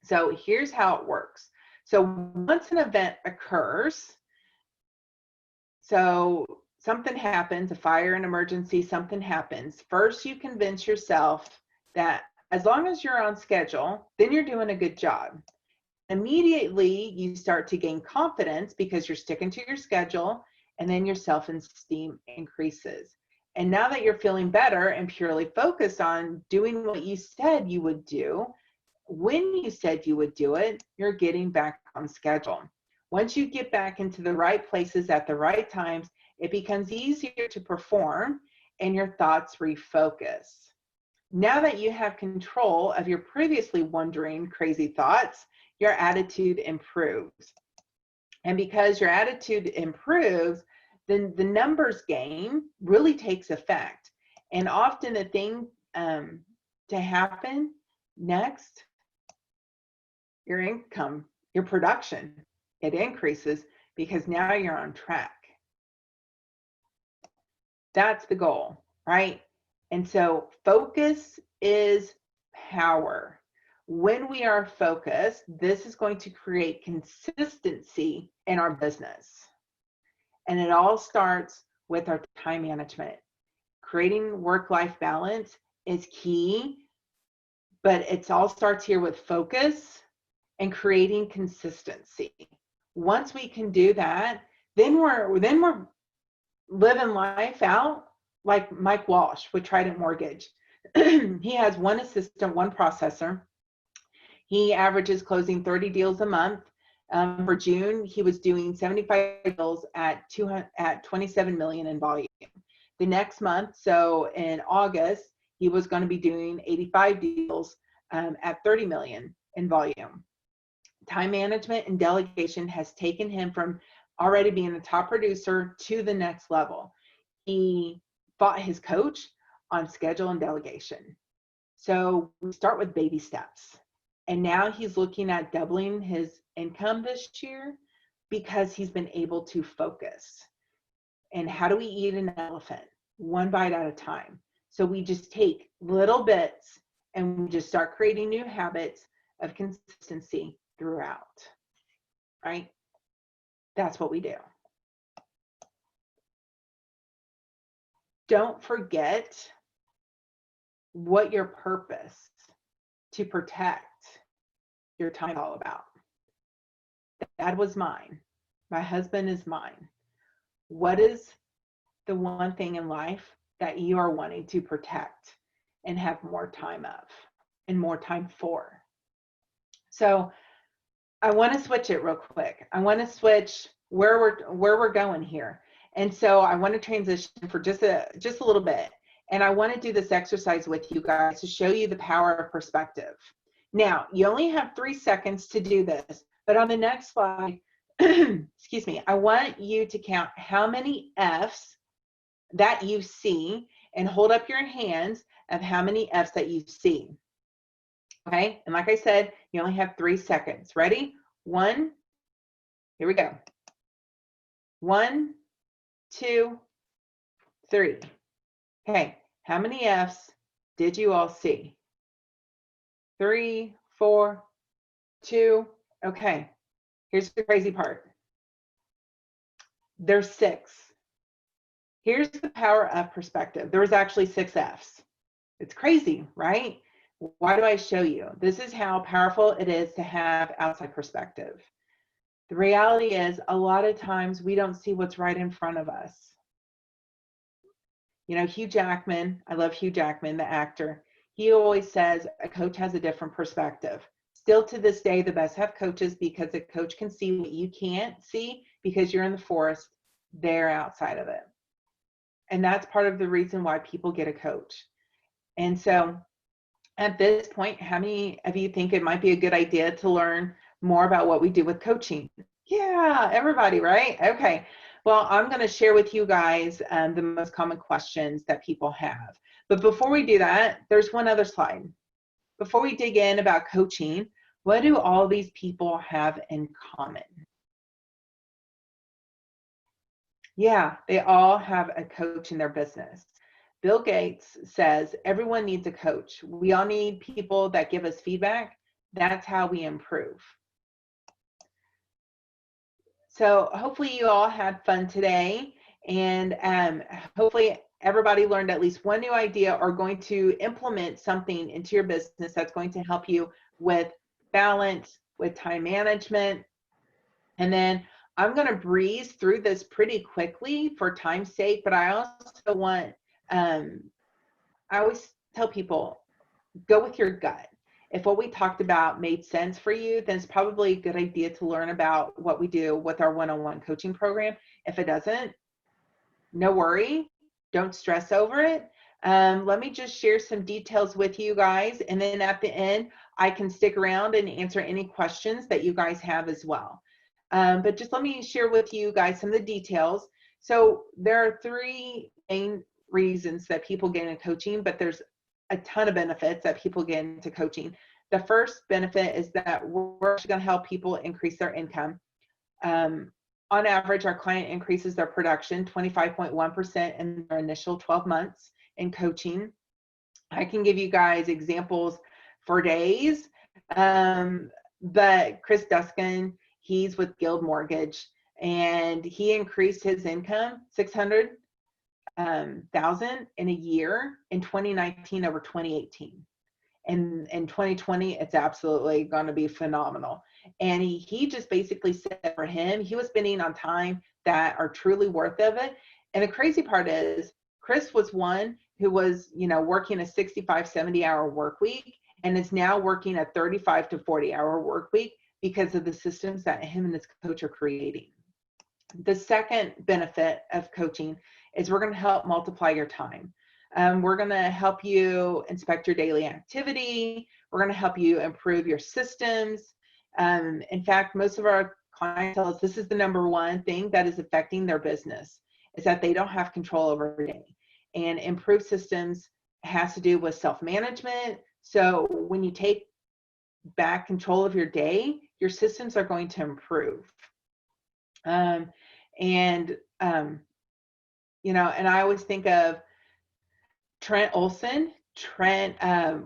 So here's how it works. So once an event occurs, so something happens, a fire, an emergency, something happens. First, you convince yourself that as long as you're on schedule, then you're doing a good job. Immediately, you start to gain confidence because you're sticking to your schedule, and then your self-esteem increases. And now that you're feeling better and purely focused on doing what you said you would do, when you said you would do it, you're getting back on schedule. Once you get back into the right places at the right times, it becomes easier to perform and your thoughts refocus. Now that you have control of your previously wandering crazy thoughts, your attitude improves. And because your attitude improves, then the numbers game really takes effect. And often the thing to happen next, your income, your production, it increases because now you're on track. That's the goal, right? And so focus is power. When we are focused, this is going to create consistency in our business. And it all starts with our time management. Creating work-life balance is key, but it all starts here with focus and creating consistency. Once we can do that, then we're living life out like Mike Walsh with Trident Mortgage. He has one assistant, one processor. He averages closing 30 deals a month. For June, he was doing 75 deals at 27 million in volume. The next month, so in August, he was going to be doing 85 deals at 30 million in volume. Time management and delegation has taken him from already being a top producer to the next level. He fought his coach on schedule and delegation. So we start with baby steps. And now he's looking at doubling his income this year because he's been able to focus. And how do we eat an elephant? One bite at a time. So we just take little bits and we just start creating new habits of consistency throughout, right? That's what we do. Don't forget what your purpose to protect your time is all about. That was mine. My husband is mine. What is the one thing in life that you are wanting to protect and have more time of and more time for? So I want to switch it real quick. I want to switch where we're going here. And so I want to transition for just a little bit. And I want to do this exercise with you guys to show you the power of perspective. Now, you only have 3 seconds to do this, but on the next slide, excuse me, I want you to count how many F's that you see and hold up your hands of how many F's that you see. Okay, and like I said, you only have 3 seconds. Ready? 1, here we go. 1, 2, 3. Okay, how many F's did you all see? 3, 4, 2. Okay, here's the crazy part. There's 6. Here's the power of perspective. There was actually 6 F's. It's crazy, right? Why do I show you? This is how powerful it is to have outside perspective. The reality is a lot of times we don't see what's right in front of us. You know, Hugh Jackman, I love Hugh Jackman, the actor. He always says a coach has a different perspective. Still to this day, the best have coaches because a coach can see what you can't see because you're in the forest, they're outside of it. And that's part of the reason why people get a coach. And so at this point, how many of you think it might be a good idea to learn more about what we do with coaching? Yeah, everybody, right? Okay. Well, I'm going to share with you guys the most common questions that people have. But before we do that, there's one other slide. Before we dig in about coaching, what do all these people have in common? Yeah, they all have a coach in their business. Bill Gates says everyone needs a coach. We all need people that give us feedback. That's how we improve. So hopefully you all had fun today, and hopefully everybody learned at least one new idea or going to implement something into your business that's going to help you with balance, with time management. And then I'm going to breeze through this pretty quickly for time's sake, but I also want, I always tell people, go with your gut. If what we talked about made sense for you, then it's probably a good idea to learn about what we do with our one-on-one coaching program. If it doesn't, no worry, don't stress over it. Let me just share some details with you guys, and then at the end, I can stick around and answer any questions that you guys have as well. But just let me share with you guys some of the details. So there are 3 main reasons that people get into coaching, but there's a ton of benefits that people get into coaching. The first benefit is that we're actually going to help people increase their income. On average, our client increases their production 25.1% in their initial 12 months in coaching. I can give you guys examples for days, but Chris Duskin, he's with Guild Mortgage, and he increased his income $600,000 in a year in 2019 over 2018. And in 2020, it's absolutely going to be phenomenal. And he just basically said for him, he was spending on time that are truly worth of it. And the crazy part is Chris was one who was, you know, working a 65, 70 hour work week and is now working a 35 to 40 hour work week because of the systems that him and his coach are creating. The second benefit of coaching is we're going to help multiply your time. We're going to help you inspect your daily activity. We're going to help you improve your systems. In fact, most of our clients tell us this is the number one thing that is affecting their business, is that they don't have control over their day. And improved systems has to do with self-management. So when you take back control of your day, your systems are going to improve. And I always think of Trent Olson. Trent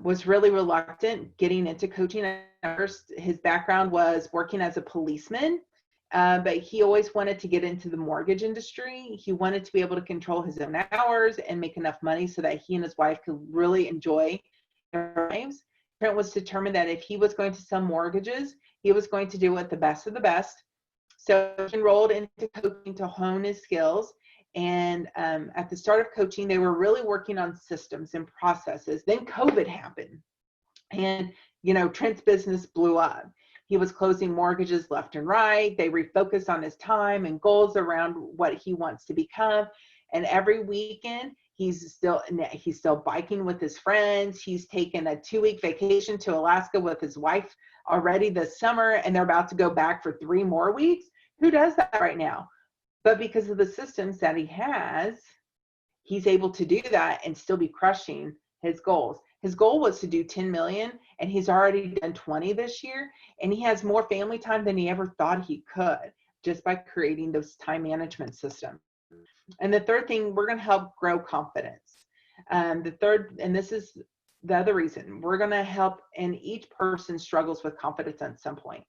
was really reluctant getting into coaching at first. His background was working as a policeman, but he always wanted to get into the mortgage industry. He wanted to be able to control his own hours and make enough money so that he and his wife could really enjoy their lives. Trent was determined that if he was going to sell mortgages, he was going to do it the best of the best. So he enrolled into coaching to hone his skills. And at the start of coaching, they were really working on systems and processes. Then COVID happened. And, Trent's business blew up. He was closing mortgages left and right. They refocused on his time and goals around what he wants to become. And every weekend, he's still biking with his friends. He's taken a 2-week vacation to Alaska with his wife already this summer, and they're about to go back for 3 more weeks. Who does that right now? But because of the systems that he has, he's able to do that and still be crushing his goals. His goal was to do 10 million, and he's already done 20 this year. And he has more family time than he ever thought he could, just by creating those time management systems. And the third thing, we're going to help grow confidence. This is the other reason, we're going to help, and each person struggles with confidence at some point.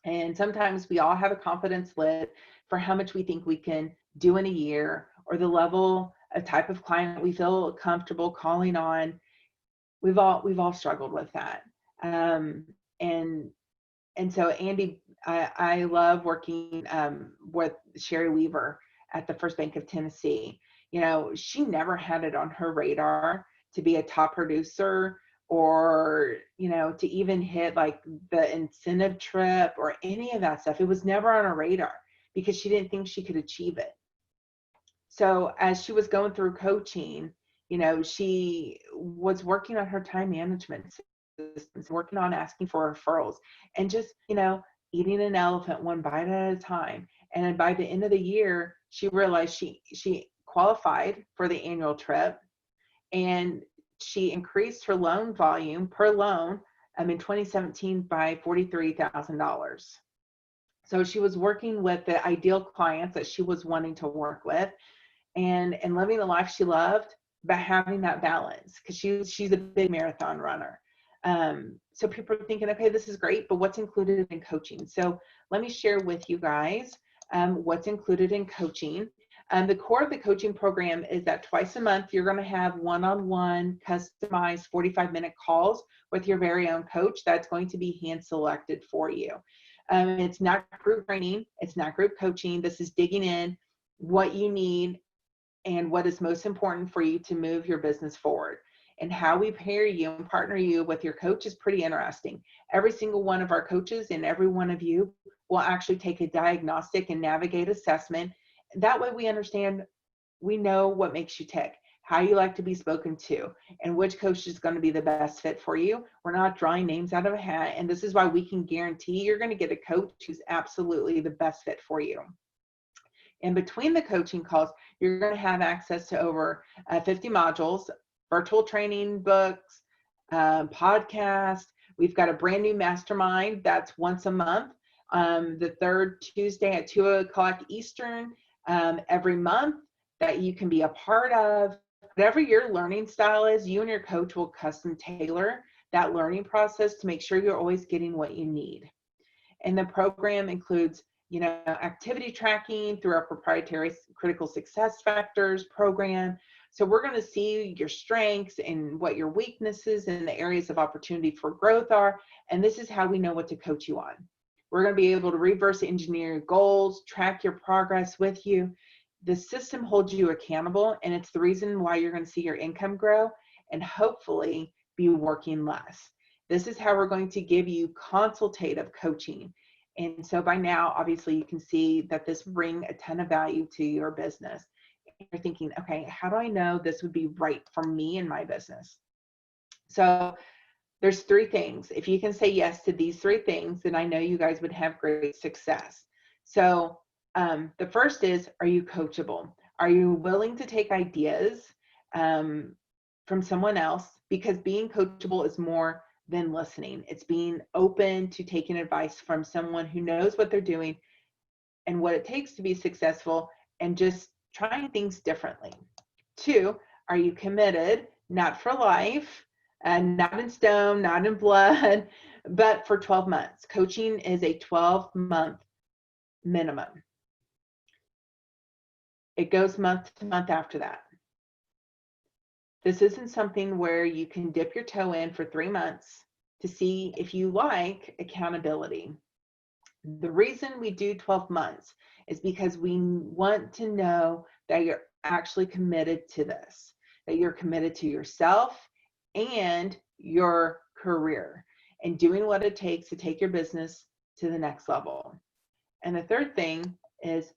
And sometimes we all have a confidence lid for how much we think we can do in a year, or the level of type of client we feel comfortable calling on. We've all struggled with that. And so Andy, I love working with Sherry Weaver at the First Bank of Tennessee. She never had it on her radar to be a top producer, or to even hit like the incentive trip or any of that stuff. It was never on her radar because she didn't think she could achieve it. So as she was going through coaching, she was working on her time management systems, working on asking for referrals, and just eating an elephant one bite at a time. And then by the end of the year, she realized she qualified for the annual trip, and she increased her loan volume per loan in 2017 by $43,000. So she was working with the ideal clients that she was wanting to work with, and living the life she loved, but having that balance, because she's a big marathon runner. So people are thinking, okay, this is great, but what's included in coaching? So let me share with you guys what's included in coaching. The core of the coaching program is that twice a month, you're going to have one-on-one customized 45-minute calls with your very own coach that's going to be hand selected for you. It's not group training. It's not group coaching. This is digging in what you need and what is most important for you to move your business forward. And how we pair you and partner you with your coach is pretty interesting. Every single one of our coaches and every one of you will actually take a diagnostic and navigate assessment. That way we know what makes you tick, how you like to be spoken to, and which coach is going to be the best fit for you. We're not drawing names out of a hat. And this is why we can guarantee you're going to get a coach who's absolutely the best fit for you. In between the coaching calls, you're going to have access to over 50 modules, virtual training books, podcast. We've got a brand new mastermind that's once a month, the third Tuesday at 2:00 Eastern every month, that you can be a part of. Whatever your learning style is, you and your coach will custom tailor that learning process to make sure you're always getting what you need. And the program includes activity tracking through our proprietary critical success factors program. So we're going to see your strengths and what your weaknesses and the areas of opportunity for growth are. And this is how we know what to coach you on. We're going to be able to reverse engineer your goals, track your progress with you. The system holds you accountable, and it's the reason why you're going to see your income grow and hopefully be working less. This is how we're going to give you consultative coaching. And so by now, obviously, you can see that this bring a ton of value to your business. You're thinking, okay, how do I know this would be right for me and my business? So there's 3 things. If you can say yes to these 3 things, then I know you guys would have great success. So the first is, are you coachable? Are you willing to take ideas from someone else? Because being coachable is more than listening. It's being open to taking advice from someone who knows what they're doing and what it takes to be successful, and just trying things differently. 2, are you committed? Not for life, and not in stone, not in blood, but for 12 months. Coaching is a 12-month minimum. It goes month to month after that. This isn't something where you can dip your toe in for 3 months to see if you like accountability. The reason we do 12 months is because we want to know that you're actually committed to this, that you're committed to yourself and your career and doing what it takes to take your business to the next level. And the third thing is,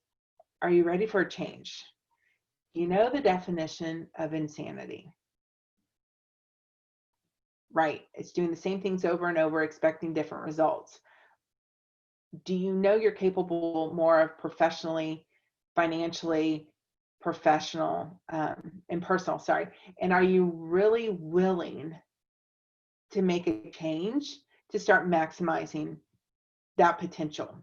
are you ready for a change? You know the definition of insanity, right? It's doing the same things over and over, expecting different results. Do you know you're capable more of professionally, financially, professional, and personal, sorry. And are you really willing to make a change to start maximizing that potential?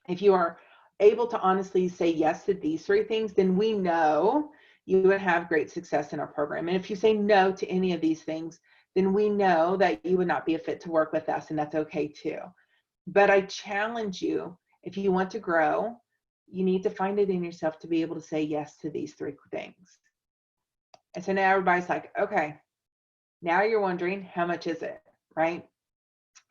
If you are able to honestly say yes to these 3 things, then we know you would have great success in our program. And if you say no to any of these things, then we know that you would not be a fit to work with us, and that's okay too. But I challenge you, if you want to grow, you need to find it in yourself to be able to say yes to these 3 things. And so now everybody's like, okay, now you're wondering, how much is it, right?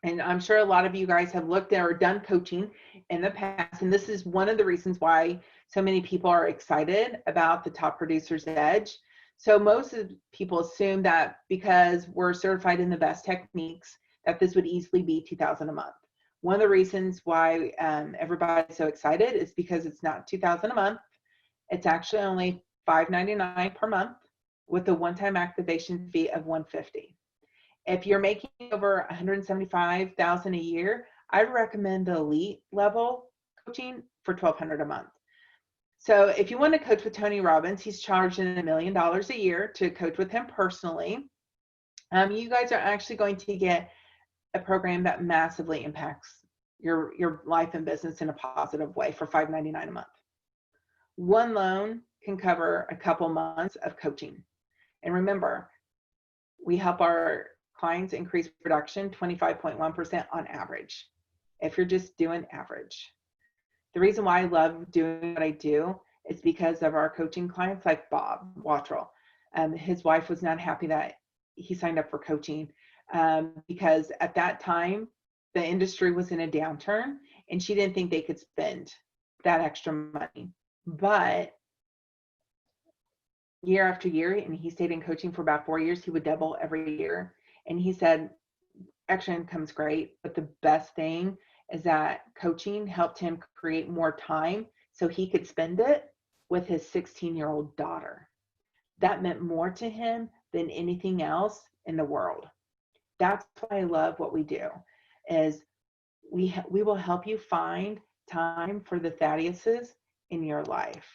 And I'm sure a lot of you guys have looked at or done coaching in the past. And this is one of the reasons why so many people are excited about the Top Producer's Edge. So most of people assume that because we're certified in the best techniques, that this would easily be $2,000 a month. One of the reasons why everybody's so excited is because it's not $2,000 a month. It's actually only $599 per month with a one-time activation fee of $150. If you're making over $175,000 a year, I'd recommend the elite level coaching for $1,200 a month. So if you want to coach with Tony Robbins, he's charging $1 million a year to coach with him personally. You guys are actually going to get a program that massively impacts your life and business in a positive way for $599 a month. One loan can cover a couple months of coaching. And remember, we help our clients increase production 25.1% on average, if you're just doing average. The reason why I love doing what I do is because of our coaching clients like Bob Wattrell. His wife was not happy that he signed up for coaching because at that time, the industry was in a downturn and she didn't think they could spend that extra money. But year after year, and he stayed in coaching for about 4 years, he would double every year. And he said, extra income's great, but the best thing is that coaching helped him create more time so he could spend it with his 16-year-old daughter. That meant more to him than anything else in the world. That's why I love what we do, is we will help you find time for the Thaddeus's in your life.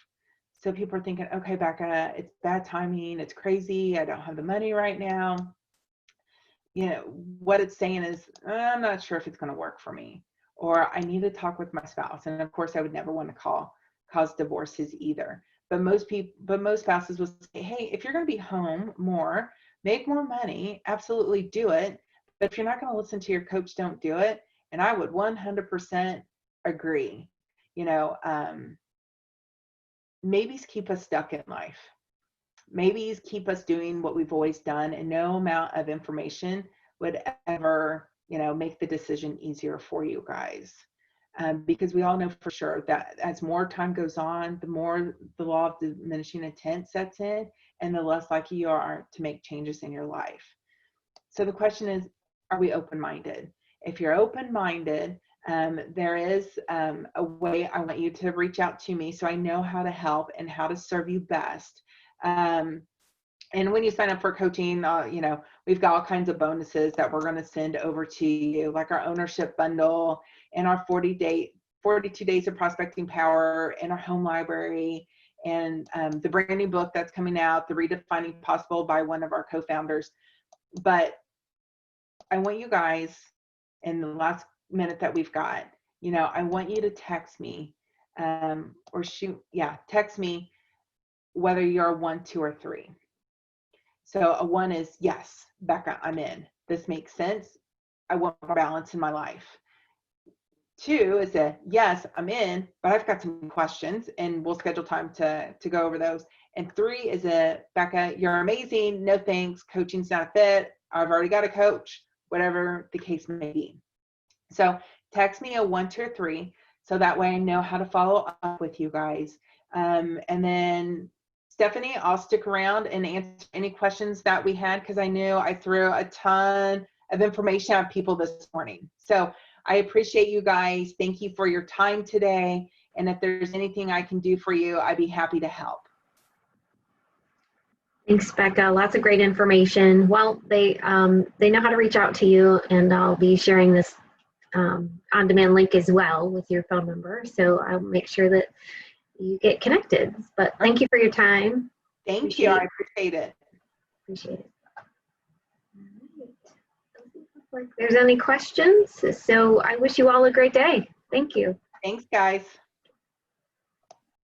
So people are thinking, okay, Becca, it's bad timing, it's crazy, I don't have the money right now. You know, what it's saying is, I'm not sure if it's going to work for me, or I need to talk with my spouse. And of course, I would never want to cause divorces either. But most spouses will say, hey, if you're going to be home more, make more money, absolutely do it. But if you're not going to listen to your coach, don't do it. And I would 100% agree. You know, maybes keep us stuck in life. Maybes keep us doing what we've always done, and no amount of information would ever, you know, make the decision easier for you guys. Because we all know for sure that as more time goes on, the more the law of diminishing intent sets in, and the less likely you are to make changes in your life. So the question is, are we open-minded? If you're open-minded, there is a way I want you to reach out to me so I know how to help and how to serve you best. And when you sign up for coaching, we've got all kinds of bonuses that we're going to send over to you, like our ownership bundle and our 42 days of prospecting power and our home library and the brand new book that's coming out, The Redefining Possible, by one of our co-founders. But I want you guys, in the last minute that we've got, I want you to text me text me whether you're a 1, 2, or 3. So a 1 is, yes, Becca, I'm in. This makes sense. I want more balance in my life. 2 is a, yes, I'm in, but I've got some questions and we'll schedule time to go over those. And 3 is a, Becca, you're amazing. No thanks. Coaching's not a fit. I've already got a coach, whatever the case may be. So text me a 1, 2, or 3. So that way I know how to follow up with you guys. And then Stephanie, I'll stick around and answer any questions that we had, because I knew I threw a ton of information at people this morning. So I appreciate you guys. Thank you for your time today. And if there's anything I can do for you, I'd be happy to help. Thanks, Becca. Lots of great information. Well, they know how to reach out to you, and I'll be sharing this on-demand link as well with your phone number. So I'll make sure that you get connected. But thank you for your time. Thank you. I appreciate it. Appreciate it. Like there's any questions. So I wish you all a great day. Thank you. Thanks, guys.